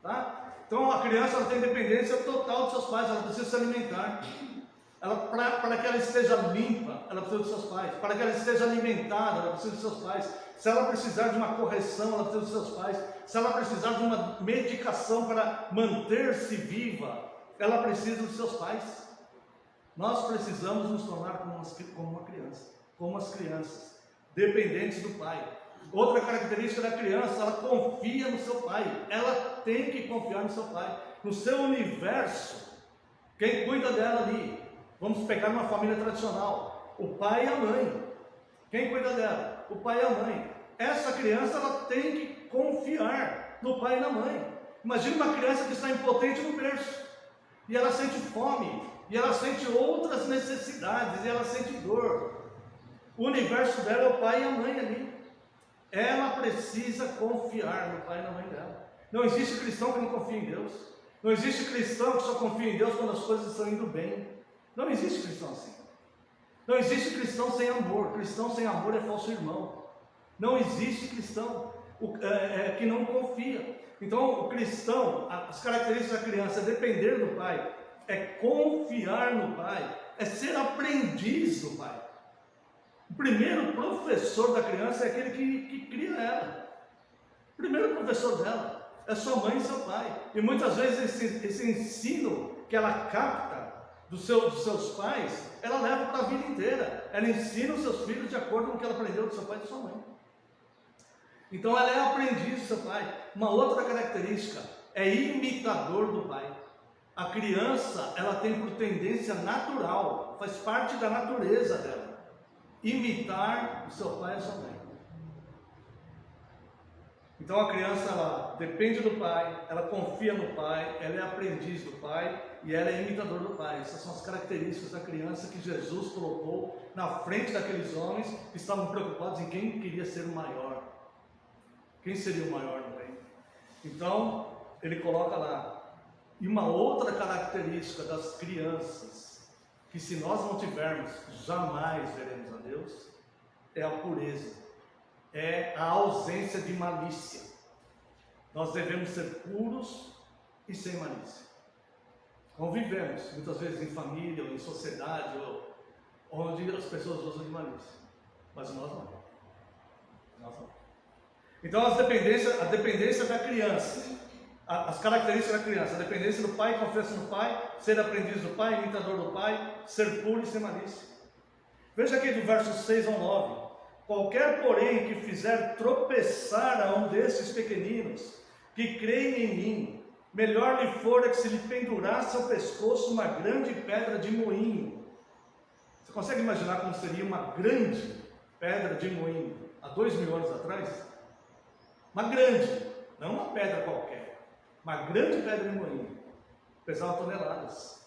tá? Então a criança, ela tem dependência total dos seus pais, ela precisa se alimentar. Para que ela esteja limpa, ela precisa dos seus pais. Para que ela esteja alimentada, ela precisa dos seus pais. Se ela precisar de uma correção, ela precisa dos seus pais. Se ela precisar de uma medicação para manter-se viva, ela precisa dos seus pais. Nós precisamos nos tornar como uma criança, como as crianças, dependentes do pai. Outra característica da criança, ela confia no seu pai. Ela tem que confiar no seu pai. No seu universo, quem cuida dela ali? Vamos pegar uma família tradicional, o pai e a mãe. Quem cuida dela? O pai e a mãe. Essa criança, ela tem que confiar no pai e na mãe. Imagine uma criança que está impotente no berço, e ela sente fome, e ela sente outras necessidades, e ela sente dor. O universo dela é o pai e a mãe ali. ela precisa confiar no pai e na mãe dela. Não existe cristão que não confia em Deus. Não existe cristão que só confia em Deus quando as coisas estão indo bem. Não existe cristão assim. Não existe cristão sem amor. Cristão sem amor é falso irmão. Não existe cristão que não confia. Então, o cristão, as características da criança é depender do pai, é confiar no pai, é ser aprendiz do pai. O primeiro professor da criança é aquele que cria ela. O primeiro professor dela é sua mãe e seu pai. E muitas vezes esse ensino que ela capta dos seus pais, ela leva para a vida inteira. Ela ensina os seus filhos de acordo com o que ela aprendeu do seu pai e da sua mãe. Então ela é aprendiz do seu pai. Uma outra característica é imitador do pai. A criança, ela tem por tendência natural, faz parte da natureza dela, imitar o seu pai e a sua mãe. Então a criança, ela depende do pai, ela confia no pai, ela é aprendiz do pai e ela é imitador do pai. Essas são as características da criança que Jesus colocou na frente daqueles homens que estavam preocupados em quem queria ser o maior. Quem seria o maior no reino? Então, ele coloca lá. E uma outra característica das crianças, que se nós não tivermos, jamais veremos a Deus, é a pureza, é a ausência de malícia. Nós devemos ser puros e sem malícia. Convivemos, muitas vezes em família, ou em sociedade, ou onde as pessoas usam de malícia, mas nós não. Nós não. Então a dependência da criança, as características da criança, a dependência do pai, confiança no pai, ser aprendiz do pai, imitador do pai, ser puro e sem malícia. Veja aqui do verso 6 ao 9. Qualquer, porém, que fizer tropeçar a um desses pequeninos, que creem em mim, melhor lhe fora que se lhe pendurasse ao pescoço uma grande pedra de moinho. Você consegue imaginar como seria uma grande pedra de moinho há 2000 anos atrás? Uma grande, não uma pedra qualquer, uma grande pedra de moinho, pesava toneladas.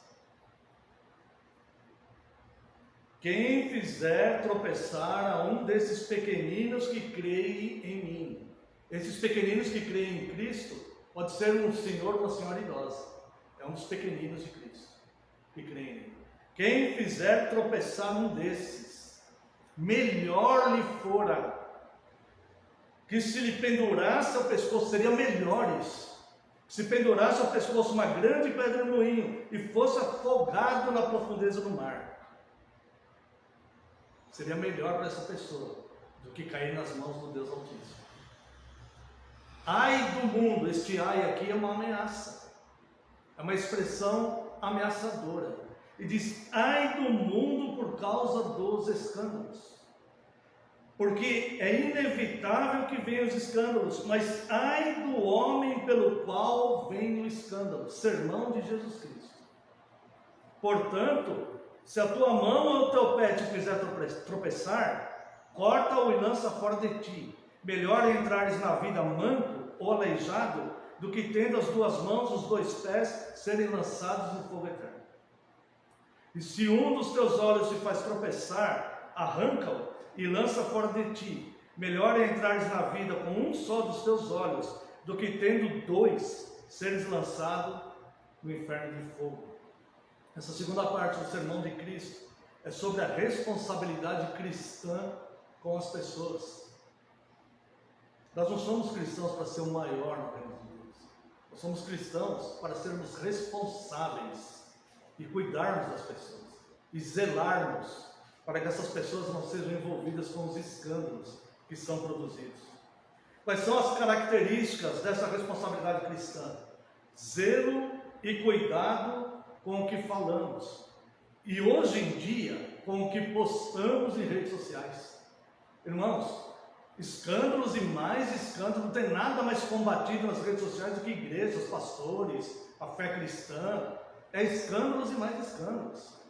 Quem fizer tropeçar a um desses pequeninos que creem em mim. Esses pequeninos que creem em Cristo, pode ser um senhor ou uma senhora idosa, é um dos pequeninos de Cristo que creem em mim. Quem fizer tropeçar um desses, melhor lhe fora que se lhe pendurasse ao pescoço, seria melhor isso, se pendurasse ao pescoço uma grande pedra de moinho e fosse afogado na profundeza do mar. Seria melhor para essa pessoa do que cair nas mãos do Deus Altíssimo. Ai do mundo, este ai aqui é uma ameaça, é uma expressão ameaçadora. E diz, ai do mundo por causa dos escândalos. Porque é inevitável que venham os escândalos, mas ai do homem pelo qual vem o escândalo. Sermão de Jesus Cristo. Portanto, se a tua mão ou o teu pé te fizer tropeçar, corta-o e lança fora de ti. Melhor é entrares na vida manco ou aleijado, do que tendo as duas mãos, os dois pés, serem lançados no fogo eterno. E se um dos teus olhos te faz tropeçar, arranca-o e lança fora de ti. Melhor é entrares na vida com um só dos teus olhos, do que tendo dois, seres lançado no inferno de fogo. Essa segunda parte do sermão de Cristo é sobre a responsabilidade cristã com as pessoas. Nós não somos cristãos para ser o maior no reino de Deus. Nós somos cristãos para sermos responsáveis e cuidarmos das pessoas e zelarmos para que essas pessoas não sejam envolvidas com os escândalos que são produzidos. Quais são as características dessa responsabilidade cristã? Zelo e cuidado com o que falamos. E hoje em dia, com o que postamos em redes sociais. Irmãos, escândalos e mais escândalos, não tem nada mais combatido nas redes sociais do que igrejas, pastores, a fé cristã. É escândalos e mais escândalos.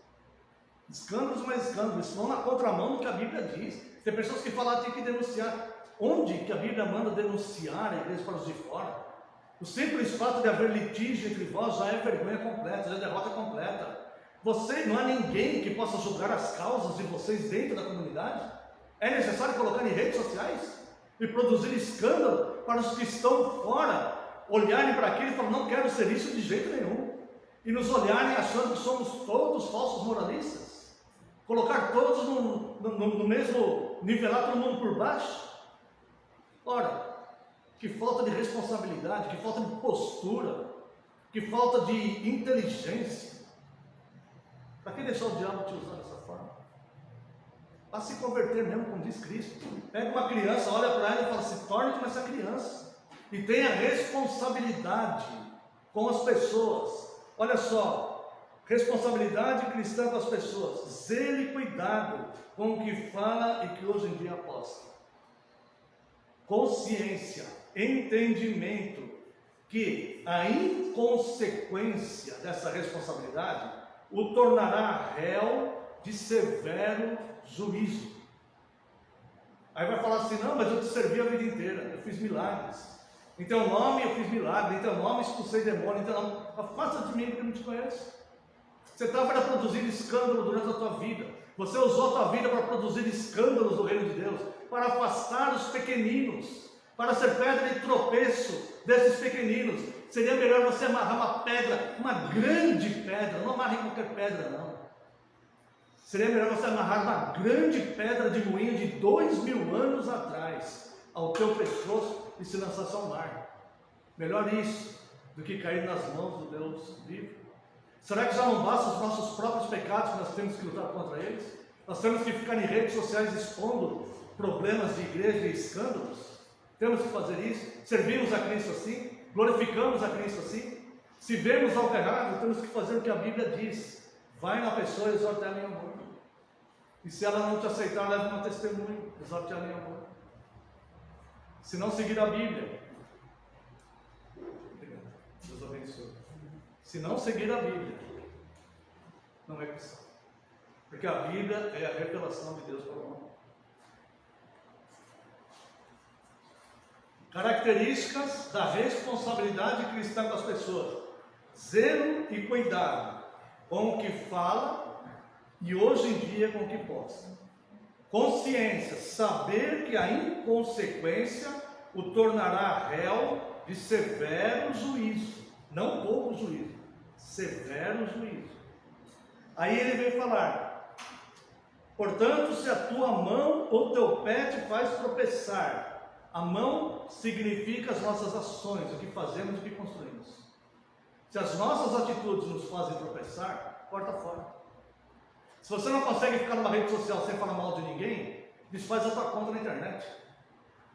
Escândalos e mais escândalos, isso vão na contramão do que a Bíblia diz. Tem pessoas que falam que tem que denunciar. Onde que a Bíblia manda denunciar a igreja para os de fora? O simples fato de haver litígio entre vós já é vergonha completa, já é derrota completa. Você, não há ninguém que possa julgar as causas de vocês dentro da comunidade? É necessário colocar em redes sociais? e produzir escândalo para os que estão fora olharem para aquilo e falar, não quero ser isso de jeito nenhum, e nos olharem achando que somos todos falsos moralistas, colocar todos no mesmo, nivelar todo mundo por baixo. Ora, que falta de responsabilidade, que falta de postura, que falta de inteligência. Para que deixar o diabo te usar dessa forma? Para se converter mesmo, como diz Cristo. Pega uma criança, olha para ela e fala, se torne como essa criança. E tenha responsabilidade com as pessoas. Olha só, responsabilidade cristã com as pessoas. Zelo e cuidado com o que fala e que hoje em dia aposta. Consciência, entendimento que a inconsequência dessa responsabilidade o tornará réu de severo juízo. Aí vai falar assim, não, mas eu te servi a vida inteira, eu fiz milagres. Em teu nome eu fiz milagre, em teu nome expulsei demônio, em teu nome, afasta de mim porque eu não te conheço. Você estava para produzir escândalo durante a tua vida. Você usou a tua vida para produzir escândalos do reino de Deus, para afastar os pequeninos, para ser pedra de tropeço desses pequeninos. Seria melhor você amarrar uma pedra, uma grande pedra, não amarre qualquer pedra não. Seria melhor você amarrar uma grande pedra de moinho de 2000 anos atrás ao teu pescoço e se lançar ao mar. Melhor isso do que cair nas mãos do Deus vivo. Será que já não basta os nossos próprios pecados que nós temos que lutar contra eles? Nós temos que ficar em redes sociais expondo problemas de igreja e escândalos? Temos que fazer isso? Servimos a Cristo assim? Glorificamos a Cristo assim? Se vemos algo errado, temos que fazer o que a Bíblia diz. Vai na pessoa e exorta ela em amor. E se ela não te aceitar, leva um testemunho, exorte ela em amor. Se não seguir a Bíblia, Deus abençoe. Se não seguir a Bíblia, não é cristão. Porque a Bíblia é a revelação de Deus para o homem. Características da responsabilidade cristã com as pessoas: zelo e cuidado com o que fala e hoje em dia com o que posta. Consciência, saber que a inconsequência o tornará réu de severo juízo, não pouco juízo, severo juízo. Aí ele vem falar: portanto, se a tua mão ou teu pé te faz tropeçar. A mão significa as nossas ações, o que fazemos e o que construímos. Se as nossas atitudes nos fazem tropeçar, corta fora. Se você não consegue ficar numa rede social sem falar mal de ninguém, desfaz a tua conta na internet.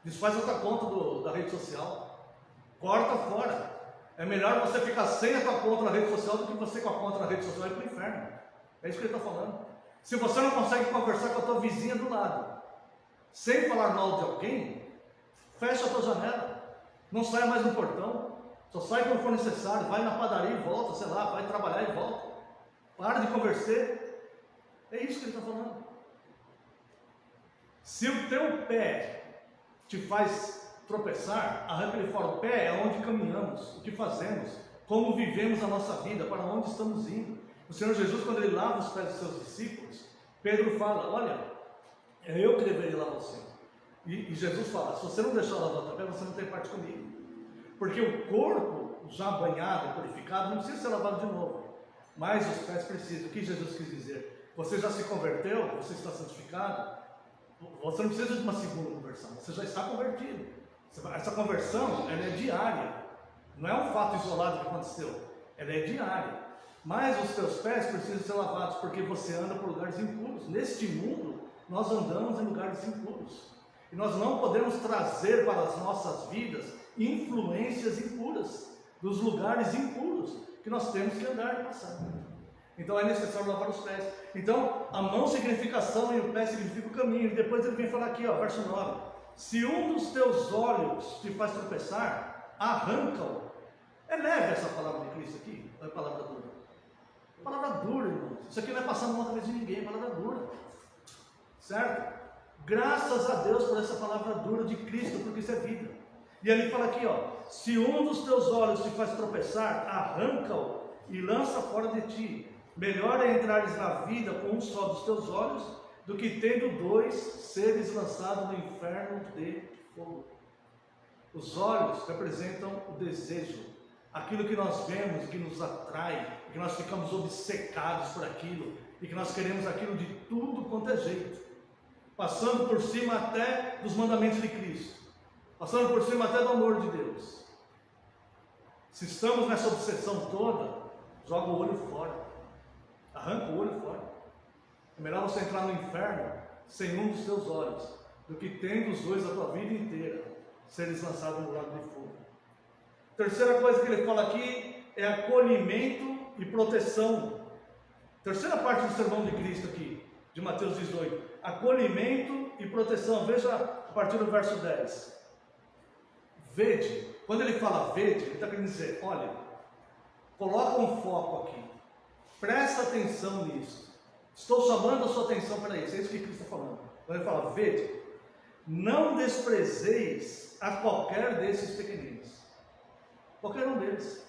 Desfaz a tua conta da rede social. Corta fora. É melhor você ficar sem a tua conta na rede social do que você com a conta na rede social ir para o inferno. É isso que ele está falando. Se você não consegue conversar com a tua vizinha do lado, sem falar mal de alguém, fecha a tua janela, não saia mais no portão, só sai quando for necessário, vai na padaria e volta, sei lá, vai trabalhar e volta. Para de conversar. É isso que ele está falando. Se o teu pé te faz tropeçar, arranca ele fora. O pé é onde caminhamos, o que fazemos, como vivemos a nossa vida, para onde estamos indo. O Senhor Jesus, quando ele lava os pés dos seus discípulos, Pedro fala: olha, é eu que deveria lavar você. E Jesus fala: se você não deixar lavar o teu pé, você não tem parte comigo. Porque o corpo já banhado, purificado, não precisa ser lavado de novo, mas os pés precisam. O que Jesus quis dizer? Você já se converteu, você está santificado, você não precisa de uma segunda conversão, você já está convertido. Essa conversão, ela é diária, não é um fato isolado que aconteceu, ela é diária. Mas os teus pés precisam ser lavados, porque você anda por lugares impuros. Neste mundo, nós andamos em lugares impuros. E nós não podemos trazer para as nossas vidas influências impuras, dos lugares impuros, que nós temos que andar e passar. Então é necessário lavar os pés. Então, a mão significa ação e o pé significa o caminho. E depois ele vem falar aqui, ó, verso 9: se um dos teus olhos te faz tropeçar, arranca-o. É leve essa palavra de Cristo aqui, ou é palavra dura? Palavra dura, irmãos. Isso aqui não é passar na cabeça de ninguém, é palavra dura. Certo? Graças a Deus por essa palavra dura de Cristo, porque isso é vida. E ele fala aqui, ó: se um dos teus olhos te faz tropeçar, arranca-o e lança fora de ti. Melhor é entrares na vida com um só dos teus olhos, do que tendo dois seres lançados no inferno de fogo. Os olhos representam o desejo, aquilo que nós vemos, que nos atrai, que nós ficamos obcecados por aquilo, e que nós queremos aquilo de tudo quanto é jeito, passando por cima até dos mandamentos de Cristo, passando por cima até do amor de Deus. Se estamos nessa obsessão toda, joga o olho fora, arranca o olho fora. É melhor você entrar no inferno sem um dos teus olhos, do que tendo os dois a tua vida inteira, seres lançados no lago de fogo. Terceira coisa que ele fala aqui é acolhimento e proteção. Terceira parte do sermão de Cristo aqui, de Mateus 18. Acolhimento e proteção. Veja a partir do verso 10. Vede. Quando ele fala vede, ele está querendo dizer, olha, coloca um foco aqui. Presta atenção nisso. Estou chamando a sua atenção para isso. É isso que Cristo está falando. Quando ele fala vede, não desprezeis a qualquer desses pequeninos. Qualquer um deles.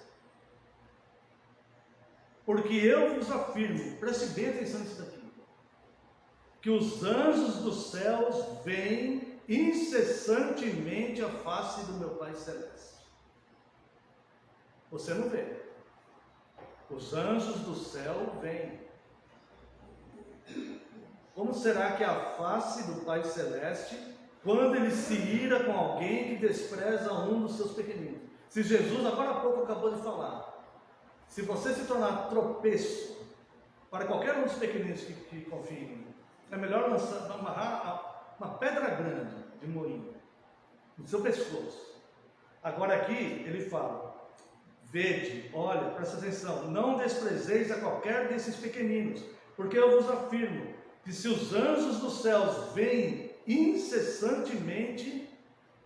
Porque eu vos afirmo, preste bem atenção nisso daqui, que os anjos dos céus veem incessantemente a face do meu Pai Celeste. Você não vê. Os anjos do céu veem. Como será que a face do Pai Celeste, quando ele se ira com alguém que despreza um dos seus pequeninos? Se Jesus, agora há pouco, acabou de falar, se você se tornar tropeço para qualquer um dos pequeninos que confiem em mim, é melhor amarrar uma pedra grande de moinho no seu pescoço. Agora aqui ele fala, vede, olha, presta atenção, não desprezeis a qualquer desses pequeninos, porque eu vos afirmo que se os anjos dos céus veem incessantemente,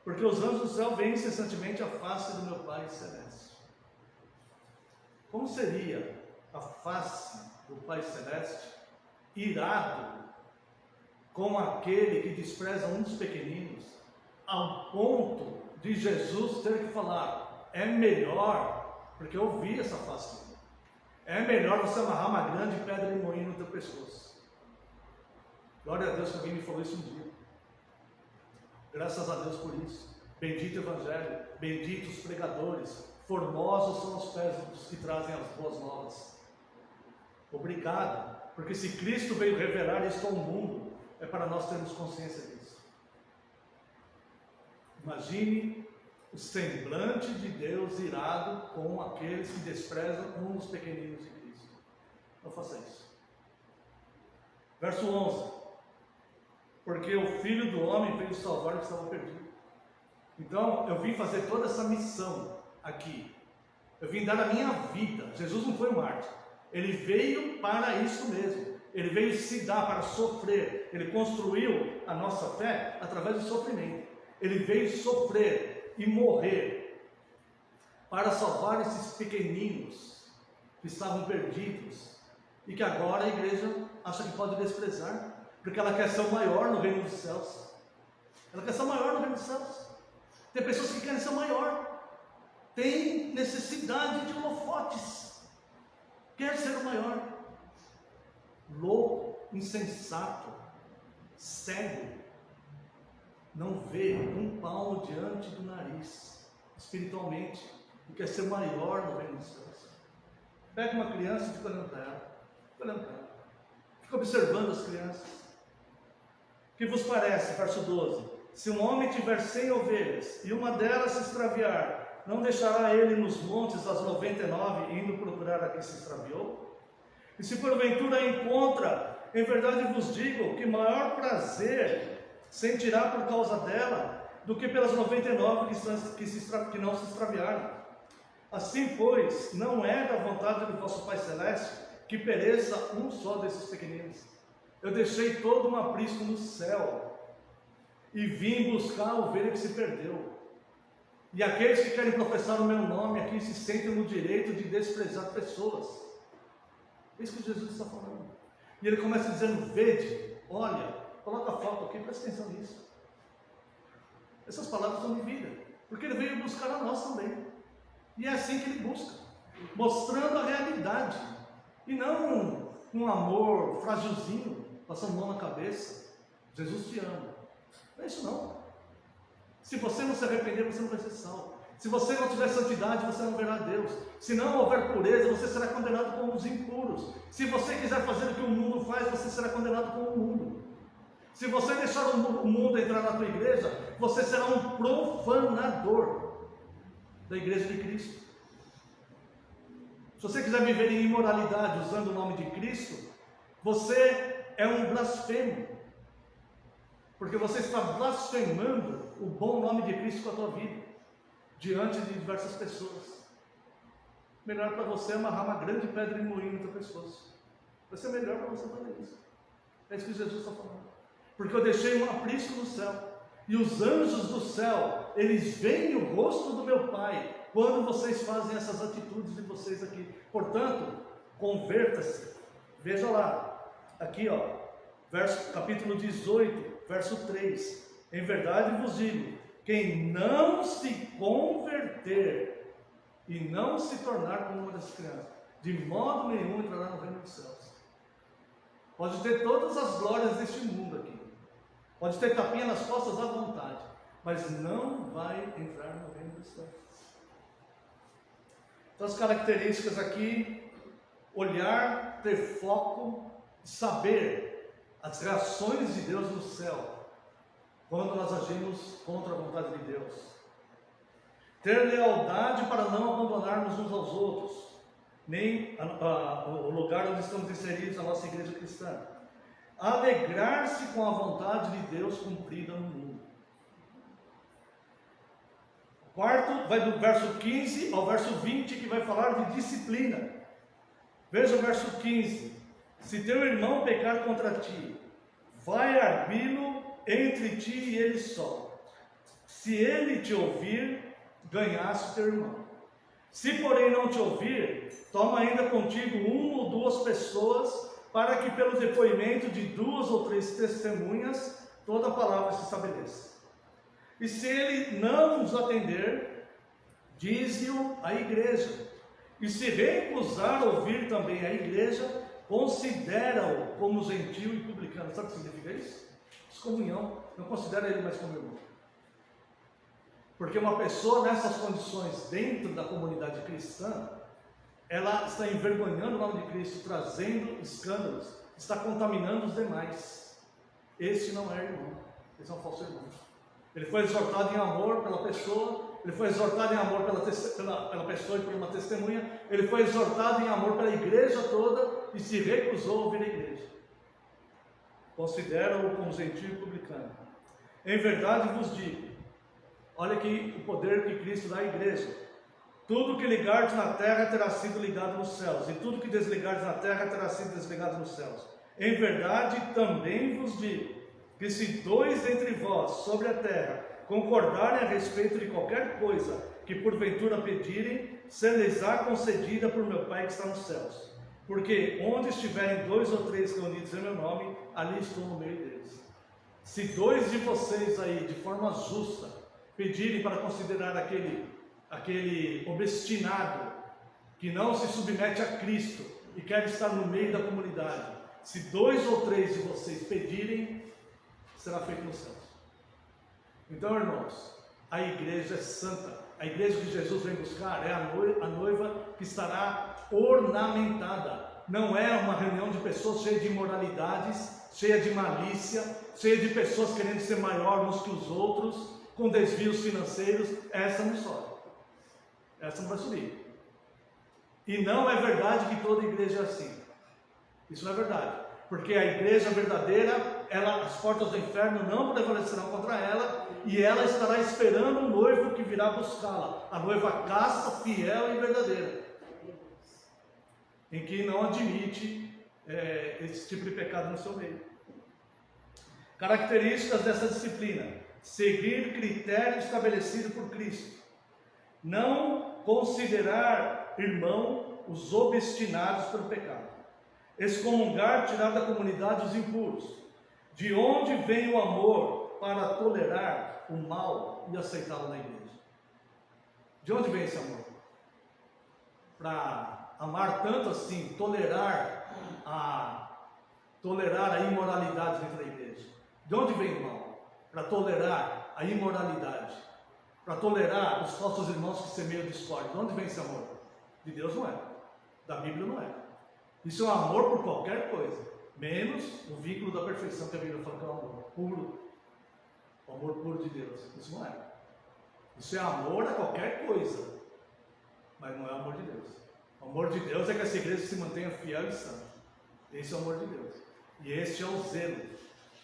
porque os anjos do céu veem incessantemente a face do meu Pai Celeste. Como seria a face do Pai Celeste irado com aquele que despreza um dos pequeninos, ao ponto de Jesus ter que falar, é melhor, porque eu vi essa face dele, é melhor você amarrar uma grande pedra de moinho no teu pescoço. Glória a Deus que alguém me falou isso um dia. Graças a Deus por isso. Bendito o Evangelho, benditos os pregadores, formosos são os pés dos que trazem as boas novas. Obrigado, porque se Cristo veio revelar isso ao mundo, é para nós termos consciência disso. Imagine o semblante de Deus irado com aqueles que desprezam um dos pequeninos de Cristo. Não faça isso. Verso 11. Porque o Filho do Homem veio salvar o que estava perdido. Então, eu vim fazer toda essa missão aqui. Eu vim dar a minha vida. Jesus não foi mártir. Ele veio para isso mesmo. Ele veio se dar para sofrer. Ele construiu a nossa fé através do sofrimento. Ele veio sofrer e morrer para salvar esses pequeninos que estavam perdidos e que agora a igreja acha que pode desprezar. Porque ela quer ser o maior no reino dos céus. Ela quer ser o maior no reino dos céus. Tem pessoas que querem ser o maior. Tem necessidade de holofotes. Quer ser o maior. Louco, insensato, cego. Não vê um palmo diante do nariz, espiritualmente. E quer ser maior no reino dos céus. Pega uma criança e fica olhando para ela. Fica olhando para ela. Fica observando as crianças. O que vos parece? Verso 12. Se um homem tiver 100 ovelhas e uma delas se extraviar, não deixará ele nos montes as 99 indo procurar a que se extraviou? E se porventura encontra, em verdade vos digo que maior prazer sentirá por causa dela do que pelas 99 que não se extraviaram. Assim, pois, não é da vontade do vosso Pai Celeste que pereça um só desses pequeninos. Eu deixei todo um aprisco no céu e vim buscar a ovelha que se perdeu. E aqueles que querem professar o meu nome aqui se sentem no direito de desprezar pessoas. É isso que Jesus está falando. E ele começa dizendo, vede, olha, coloca a foto aqui, presta atenção nisso. Essas palavras são de vida, porque ele veio buscar a nós também. E é assim que ele busca, mostrando a realidade, e não um amor frágilzinho, passando mão na cabeça. Jesus te ama. Não é isso não. Se você não se arrepender, você não vai ser salvo. Se você não tiver santidade, você não verá Deus. Se não houver pureza, você será condenado como os impuros. Se você quiser fazer o que o mundo faz, você será condenado como o mundo. Se você deixar o mundo entrar na tua igreja, você será um profanador da igreja de Cristo. Se você quiser viver em imoralidade usando o nome de Cristo, você é um blasfemo. Porque você está blasfemando o bom nome de Cristo com a tua vida, diante de diversas pessoas. Melhor para você amarrar uma grande pedra e moinho entre pessoas. Vai ser melhor para você fazer isso. É isso que Jesus está falando. Porque eu deixei um aprisco no céu, e os anjos do céu, eles veem o rosto do meu Pai, quando vocês fazem essas atitudes de vocês aqui. Portanto, converta-se. Veja lá, aqui ó, capítulo 18, verso 3. Em verdade vos digo, quem não se converter e não se tornar como uma das crianças, de modo nenhum entrará no reino dos céus. Pode ter todas as glórias deste mundo aqui, pode ter tapinha nas costas à vontade, mas não vai entrar no reino dos céus. Então as características aqui: olhar, ter foco, saber as reações de Deus no céu quando nós agimos contra a vontade de Deus. Ter lealdade para não abandonarmos uns aos outros, nem o lugar onde estamos inseridos na nossa igreja cristã. Alegrar-se com a vontade de Deus cumprida no mundo. Quarto, vai do verso 15 ao verso 20, que vai falar de disciplina. Veja o verso 15. Se teu irmão pecar contra ti, vai arguí-lo entre ti e ele só. Se ele te ouvir, ganhaste teu irmão. Se porém não te ouvir, toma ainda contigo uma ou duas pessoas, para que pelo depoimento de 2 ou 3 testemunhas, toda a palavra se estabeleça. E se ele não nos atender, dize-o à igreja. E se recusar ouvir também a igreja, considera-o como gentil e publicano. Sabe o que significa isso? Excomunhão. Não considera ele mais como irmão. Porque uma pessoa nessas condições dentro da comunidade cristã, ela está envergonhando o nome de Cristo, trazendo escândalos, está contaminando os demais. Esse não é irmão, esse é um falso irmão. Ele foi exortado em amor pela pessoa, ele foi exortado em amor pela pessoa e por uma testemunha, ele foi exortado em amor pela igreja toda e se recusou a ouvir a igreja. Considera-o como gentil e publicano. Em verdade vos digo, olha aqui o poder que Cristo dá à igreja: tudo que ligardes na terra terá sido ligado nos céus, e tudo que desligardes na terra terá sido desligado nos céus. Em verdade também vos digo, que se 2 entre vós sobre a terra concordarem a respeito de qualquer coisa que porventura pedirem, ser-lhes-á concedida por meu Pai que está nos céus. Porque onde estiverem 2 ou 3 reunidos em meu nome, ali estou no meio deles. Se 2 de vocês aí, de forma justa, pedirem para considerar aquele obstinado, que não se submete a Cristo e quer estar no meio da comunidade, se 2 ou 3 de vocês pedirem, será feito nos céus. Então, irmãos, a igreja é santa. A igreja que Jesus vem buscar é a noiva que estará ornamentada. Não é uma reunião de pessoas cheias de imoralidades, cheia de malícia, cheia de pessoas querendo ser maior uns que os outros, com desvios financeiros. Essa não sobe, essa não vai subir. E não é verdade que toda igreja é assim. Isso não é verdade, porque a igreja verdadeira, as portas do inferno não prevalecerão contra ela, e ela estará esperando o noivo que virá buscá-la, a noiva casta, fiel e verdadeira, em que não admite esse tipo de pecado no seu meio. Características dessa disciplina: seguir critério estabelecido por Cristo, não considerar irmão os obstinados pelo pecado, excomungar, tirar da comunidade os impuros. De onde vem o amor para tolerar o mal e aceitá-lo na igreja? De onde vem esse amor? Para amar tanto assim, tolerar a imoralidade dentro da igreja. De onde vem o mal? Para tolerar a imoralidade, para tolerar os falsos irmãos que semeiam discórdia. De onde vem esse amor? De Deus não é, da Bíblia não é. Isso é um amor por qualquer coisa, menos o vínculo da perfeição que a Bíblia fala que é o amor puro, o amor puro de Deus. Isso não é. Isso é amor a qualquer coisa, mas não é o amor de Deus. O amor de Deus é que essa igreja se mantenha fiel e santa. Esse é o amor de Deus. E este é o zelo.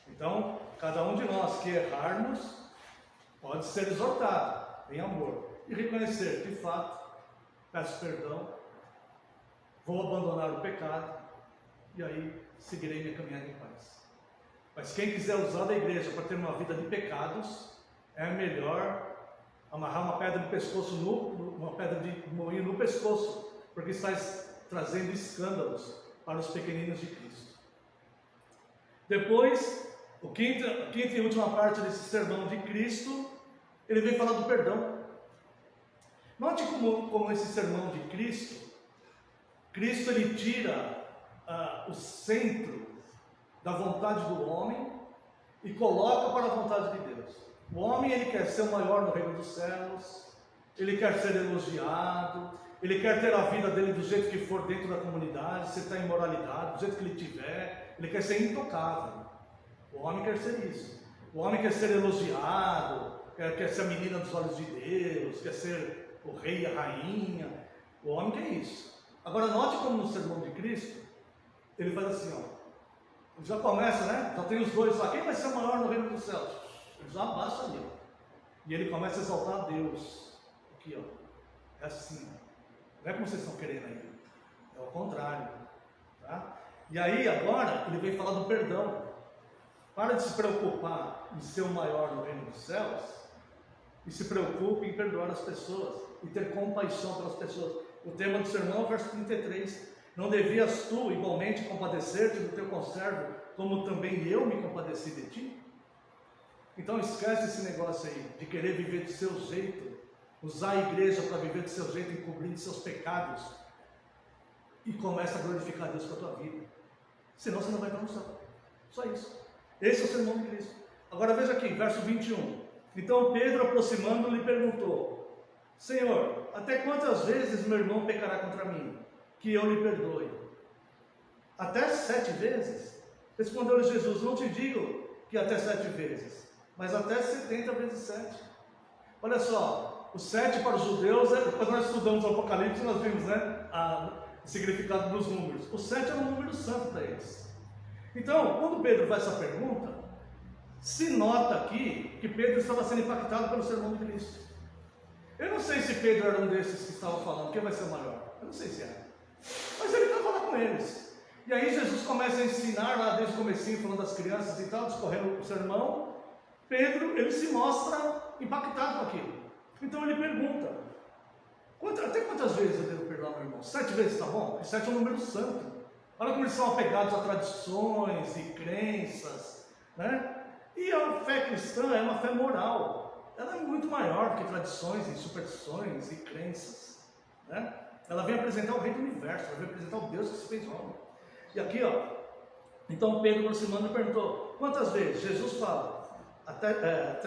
Então, cada um de nós que errarmos, pode ser exortado em amor e reconhecer, de fato, peço perdão, vou abandonar o pecado e aí seguirei minha caminhada em paz. Mas quem quiser usar da igreja para ter uma vida de pecados, é melhor amarrar uma pedra de pescoço uma pedra de moinho no pescoço, porque está trazendo escândalos para os pequeninos de Cristo. Depois, a quinta e última parte desse sermão de Cristo, ele vem falar do perdão. Note como esse sermão de Cristo ele tira o centro da vontade do homem e coloca para a vontade de Deus. O homem, ele quer ser o maior no reino dos céus, ele quer ser elogiado, ele quer ter a vida dele do jeito que for dentro da comunidade, se está em moralidade, do jeito que ele tiver, ele quer ser intocável. O homem quer ser isso. O homem quer ser elogiado, quer ser a menina dos olhos de Deus, quer ser o rei e a rainha. O homem quer isso. Agora note como no sermão de Cristo, ele faz assim, ó. Já começa, né? Já tem os dois lá. Quem vai ser o maior no reino dos céus? Ele já abaixa ali, ó. E ele começa a exaltar a Deus. Aqui, ó. É assim, ó. Não é como vocês estão querendo aí. É o contrário. Tá? E aí, agora, ele vem falar do perdão. Para de se preocupar em ser o maior no reino dos céus e se preocupe em perdoar as pessoas e ter compaixão pelas pessoas. O tema do sermão é o verso 33. Não devias tu igualmente compadecer-te do teu conservo, como também eu me compadeci de ti? Então esquece esse negócio aí de querer viver do seu jeito, usar a igreja para viver do seu jeito, encobrindo seus pecados, e começa a glorificar Deus com a tua vida. Senão você não vai estar no céu. Só isso. Esse é o sermão de Cristo. Agora veja aqui, verso 21. Então Pedro, aproximando, lhe perguntou: Senhor, até quantas vezes meu irmão pecará contra mim, que eu lhe perdoe? Até 7 vezes? Respondeu-lhe Jesus: não te digo que até 7 vezes, mas até 70 vezes 7. Olha só, o 7 para os judeus, quando nós estudamos o Apocalipse, nós vimos, né, o significado dos números. O 7 é um número santo para eles. Então, quando Pedro faz essa pergunta, se nota aqui que Pedro estava sendo impactado pelo sermão de Cristo. Eu não sei se Pedro era um desses que estavam falando, quem vai ser o maior? Eu não sei se era. Mas ele estava lá com eles. E aí Jesus começa a ensinar lá desde o comecinho, falando das crianças e tal, discorrendo o sermão. Pedro, ele se mostra impactado com aquilo. Então ele pergunta: até quantas vezes eu devo perdoar meu irmão? 7 vezes está bom? Porque 7 é um número santo. Olha como eles são apegados a tradições e crenças, né? E a fé cristã é uma fé moral. Ela é muito maior que tradições e superstições e crenças, né? Ela vem apresentar o rei do universo, ela vem apresentar o Deus que se fez homem. E aqui, ó, então Pedro, aproximando, perguntou: quantas vezes? Jesus fala: até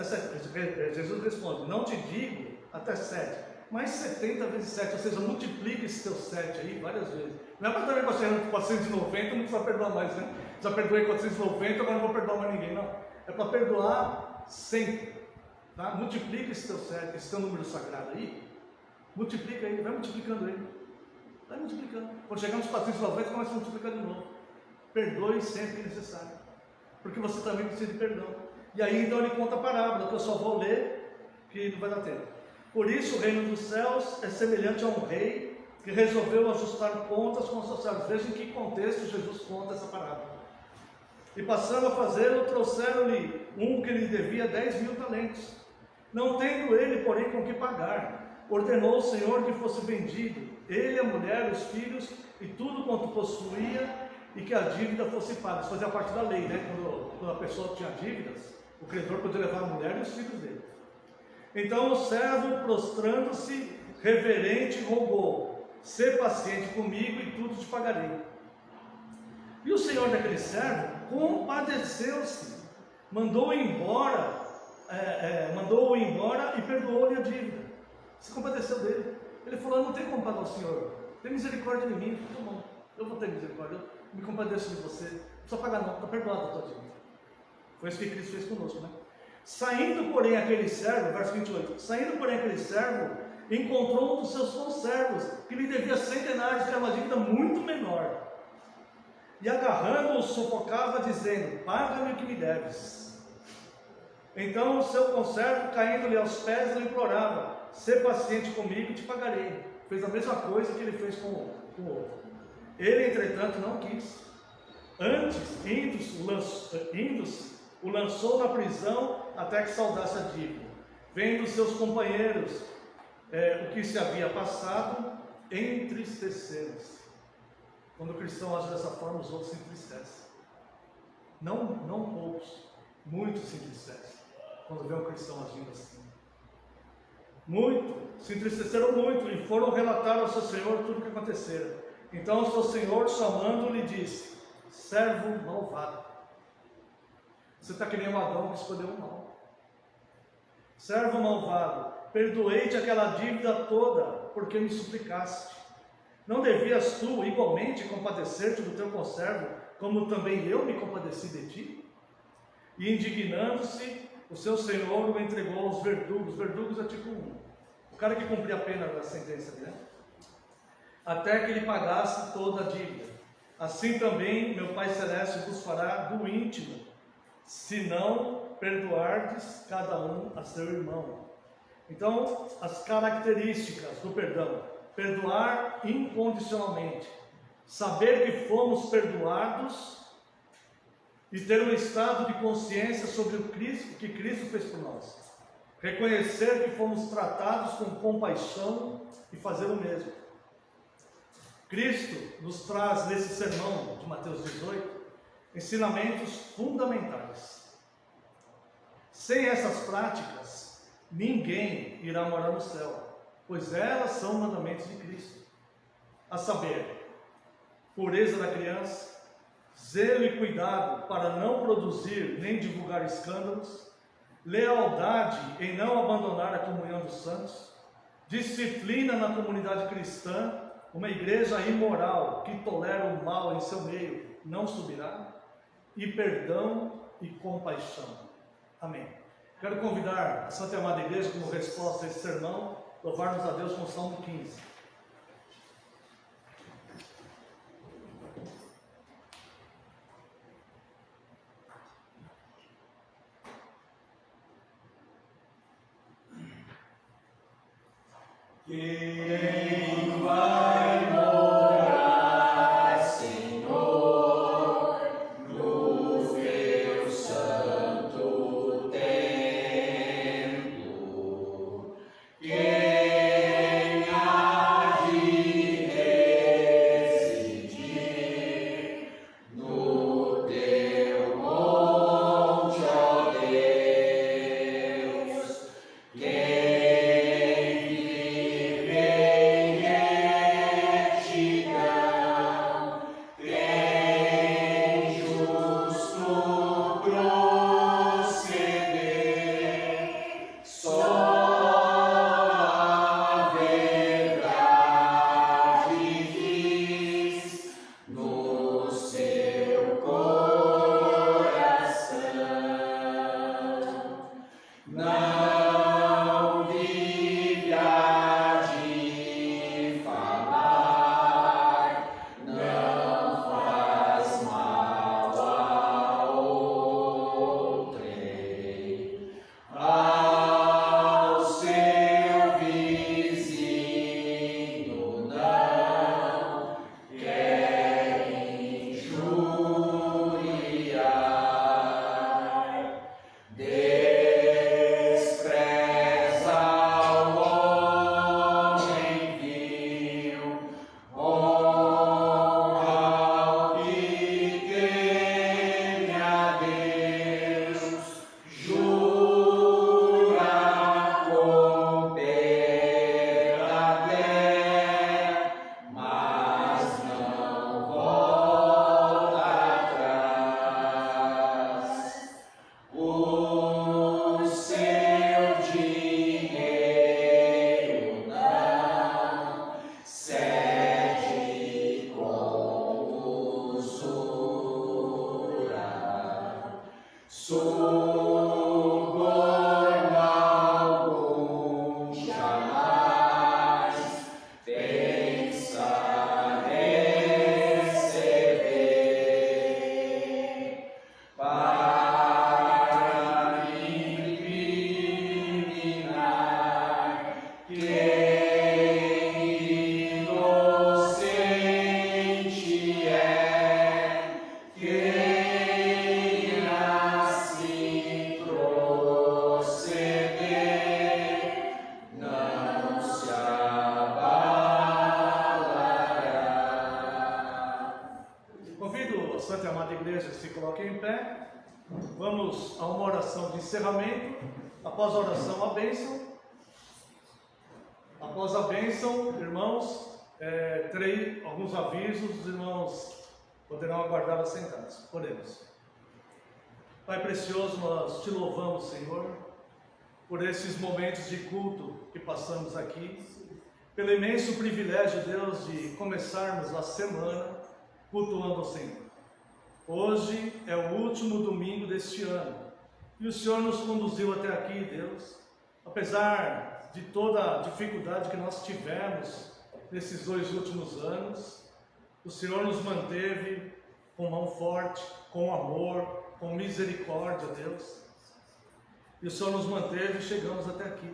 7. Jesus responde: não te digo até 7, mas 70 vezes 7, ou seja, multiplica esse teu 7 aí várias vezes. Não é para também para ser 490, não precisa perdoar mais, né? Já perdoei 490, agora não vou perdoar mais ninguém, não. É para perdoar sempre, tá? Multiplica esse teu 7, esse teu número sagrado aí, multiplica ele, vai multiplicando ele, vai multiplicando. Quando chegar nos 490, começa a multiplicar de novo. Perdoe sempre que necessário, porque você também precisa de perdão. E aí então ele conta a parábola, que eu só vou ler, que não vai dar tempo. Por isso o reino dos céus é semelhante a um rei que resolveu ajustar contas com os seus servos. Veja em que contexto Jesus conta essa parábola. E passando a fazê-lo, trouxeram-lhe um que lhe devia 10.000 talentos. Não tendo ele, porém, com que pagar, ordenou o Senhor que fosse vendido, ele, a mulher, os filhos e tudo quanto possuía, e que a dívida fosse paga. Isso fazia parte da lei, né? Quando a pessoa tinha dívidas, o credor podia levar a mulher e os filhos dele. Então o servo, prostrando-se, reverente, rogou: sê paciente comigo e tudo te pagarei. E o senhor daquele servo compadeceu-se, mandou embora mandou-o embora e perdoou-lhe a dívida. Se compadeceu dele. Ele falou: eu não tenho como pagar o senhor, tem misericórdia de mim. Tá bom, eu vou ter misericórdia, eu me compadeço de você, não precisa pagar não, está perdoado a tua dívida. Foi isso que Cristo fez conosco, né? Saindo, porém, aquele servo, verso 28, saindo, porém, aquele servo, encontrou um dos seus conservos, que lhe devia 100 denários, que era uma dívida muito menor. E agarrando-o, sufocava, dizendo: paga-me o que me deves. Então o seu conservo, caindo-lhe aos pés, lhe implorava: sê paciente comigo e te pagarei. Fez a mesma coisa que ele fez com o outro. Ele, entretanto, não quis. Antes, indo-se, o lançou na prisão até que saudasse a dívida. Vendo seus companheiros o que se havia passado, entristeceram-se. Quando o cristão age dessa forma, os outros se entristecem. Não poucos, muitos se entristecem quando vê um cristão agindo assim. Se entristeceram muito e foram relatar ao seu senhor tudo o que acontecera. Então o seu senhor, chamando-o, lhe disse: servo malvado, você está que nem um Adão que escolheu o mal. Servo malvado, perdoei-te aquela dívida toda, porque me suplicaste. Não devias tu igualmente compadecer-te do teu conservo, como também eu me compadeci de ti? E indignando-se, o seu senhor o entregou aos verdugos. Verdugos é tipo o cara que cumpria a pena da sentença, né? Até que ele pagasse toda a dívida. Assim também meu Pai Celeste vos fará do íntimo, se não perdoardes cada um a seu irmão. Então, as características do perdão: perdoar incondicionalmente, saber que fomos perdoados e ter um estado de consciência sobre o que Cristo fez por nós, reconhecer que fomos tratados com compaixão e fazer o mesmo. Cristo nos traz nesse sermão de Mateus 18 ensinamentos fundamentais. Sem essas práticas, ninguém irá morar no céu, pois elas são mandamentos de Cristo, a saber, pureza da criança, zelo e cuidado para não produzir nem divulgar escândalos, lealdade em não abandonar a comunhão dos santos, disciplina na comunidade cristã. Uma igreja imoral que tolera o mal em seu meio não subirá, e perdão e compaixão. Amém. Quero convidar a Santa e Amada Igreja, como resposta a esse sermão, louvarmos a Deus com o Salmo 15. Quem vai morar, Senhor, no teu santo templo? Quem há de residir no teu monte, ó Deus? Quem vive em Santa e Amada Igreja se coloquem em pé. Vamos a uma oração de encerramento. Após a oração, a bênção. Após a bênção, irmãos, terei alguns avisos, os irmãos poderão aguardar assentados. Oremos. Pai precioso, nós te louvamos, Senhor, por esses momentos de culto que passamos aqui, pelo imenso privilégio, Deus, de começarmos a semana cultuando ao Senhor. Hoje é o último domingo deste ano e o Senhor nos conduziu até aqui, Deus, apesar de toda a dificuldade que nós tivemos nesses 2 últimos anos. O Senhor nos manteve com mão forte, com amor, com misericórdia, Deus. E o Senhor nos manteve e chegamos até aqui.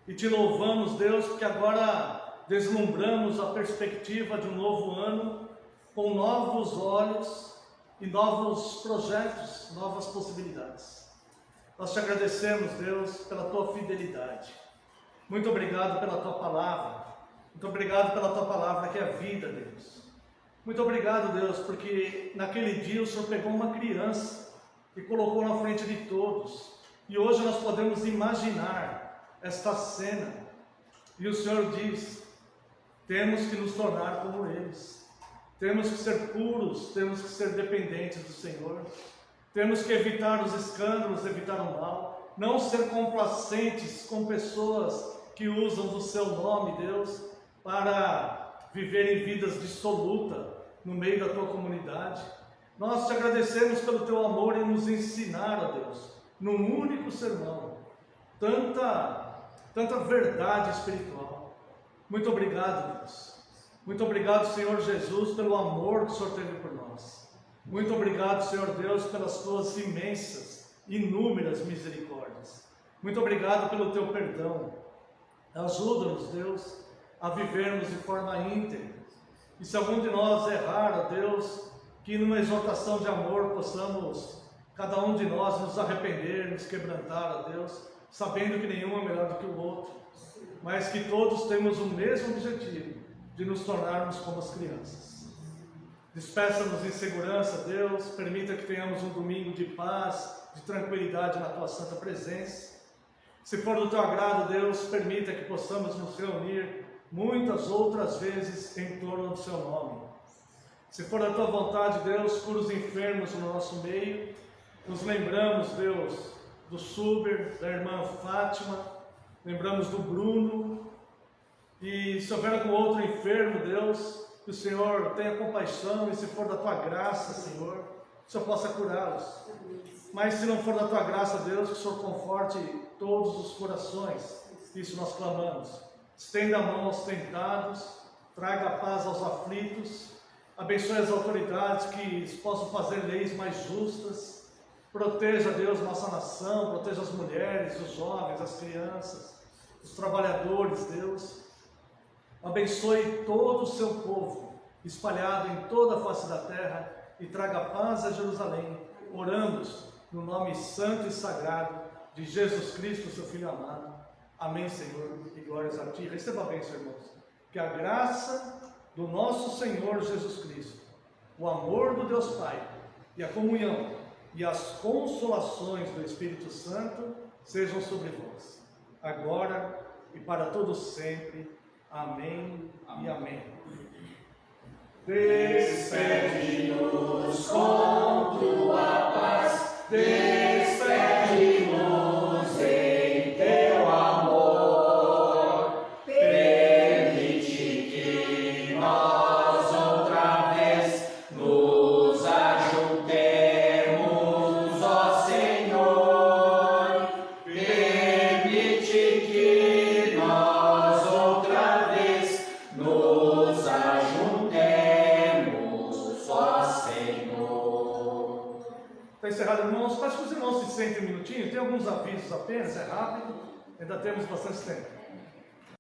E te louvamos, Deus, porque agora deslumbramos a perspectiva de um novo ano com novos olhos e novos projetos, novas possibilidades. Nós te agradecemos, Deus, pela tua fidelidade. Muito obrigado pela tua palavra. Muito obrigado pela tua palavra que é vida, Deus. Muito obrigado, Deus, porque naquele dia o Senhor pegou uma criança e colocou na frente de todos. E hoje nós podemos imaginar esta cena. E o Senhor diz: temos que nos tornar como eles. Temos que ser puros, temos que ser dependentes do Senhor. Temos que evitar os escândalos, evitar o mal. Não ser complacentes com pessoas que usam do seu nome, Deus, para viverem vidas dissolutas no meio da tua comunidade. Nós te agradecemos pelo teu amor em nos ensinar, ó Deus, num único sermão, tanta verdade espiritual. Muito obrigado, Deus. Muito obrigado, Senhor Jesus, pelo amor que o Senhor teve por nós. Muito obrigado, Senhor Deus, pelas tuas imensas, inúmeras misericórdias. Muito obrigado pelo teu perdão. Ajuda-nos, Deus, a vivermos de forma íntegra. E se algum de nós errar, ó Deus, que numa exortação de amor possamos, cada um de nós, nos arrepender, nos quebrantar, ó Deus, sabendo que nenhum é melhor do que o outro, mas que todos temos o mesmo objetivo, de nos tornarmos como as crianças. Despeça-nos em segurança, Deus, permita que tenhamos um domingo de paz, de tranquilidade na tua santa presença. Se for do teu agrado, Deus, permita que possamos nos reunir muitas outras vezes em torno do seu nome. Se for da tua vontade, Deus, cura os enfermos no nosso meio. Nos lembramos, Deus, do Suber, da irmã Fátima, lembramos do Bruno. E se houver algum outro enfermo, Deus, que o Senhor tenha compaixão, e se for da tua graça, Senhor, que o Senhor possa curá-los. Mas se não for da tua graça, Deus, que o Senhor conforte todos os corações. Isso nós clamamos. Estenda a mão aos tentados, traga paz aos aflitos, abençoe as autoridades que possam fazer leis mais justas. Proteja, Deus, nossa nação, proteja as mulheres, os jovens, as crianças, os trabalhadores, Deus. Abençoe todo o seu povo, espalhado em toda a face da terra, e traga paz a Jerusalém. Oramos no nome santo e sagrado de Jesus Cristo, seu Filho amado. Amém, Senhor, e glórias a ti. Receba a bênção, irmãos. Que a graça do nosso Senhor Jesus Cristo, o amor do Deus Pai e a comunhão e as consolações do Espírito Santo sejam sobre vós, agora e para todos sempre. Amém e amém. Despede-nos com tua paz, despede-nos em teu amor, permite que nós outra vez nos ajuntemos, ó Senhor, permite que nós outra vez nos ajuntemos, ó Senhor. Está encerrado, irmãos. Peço que os irmãos se sentem um minutinho. Tem alguns avisos apenas, é rápido. Ainda temos bastante tempo.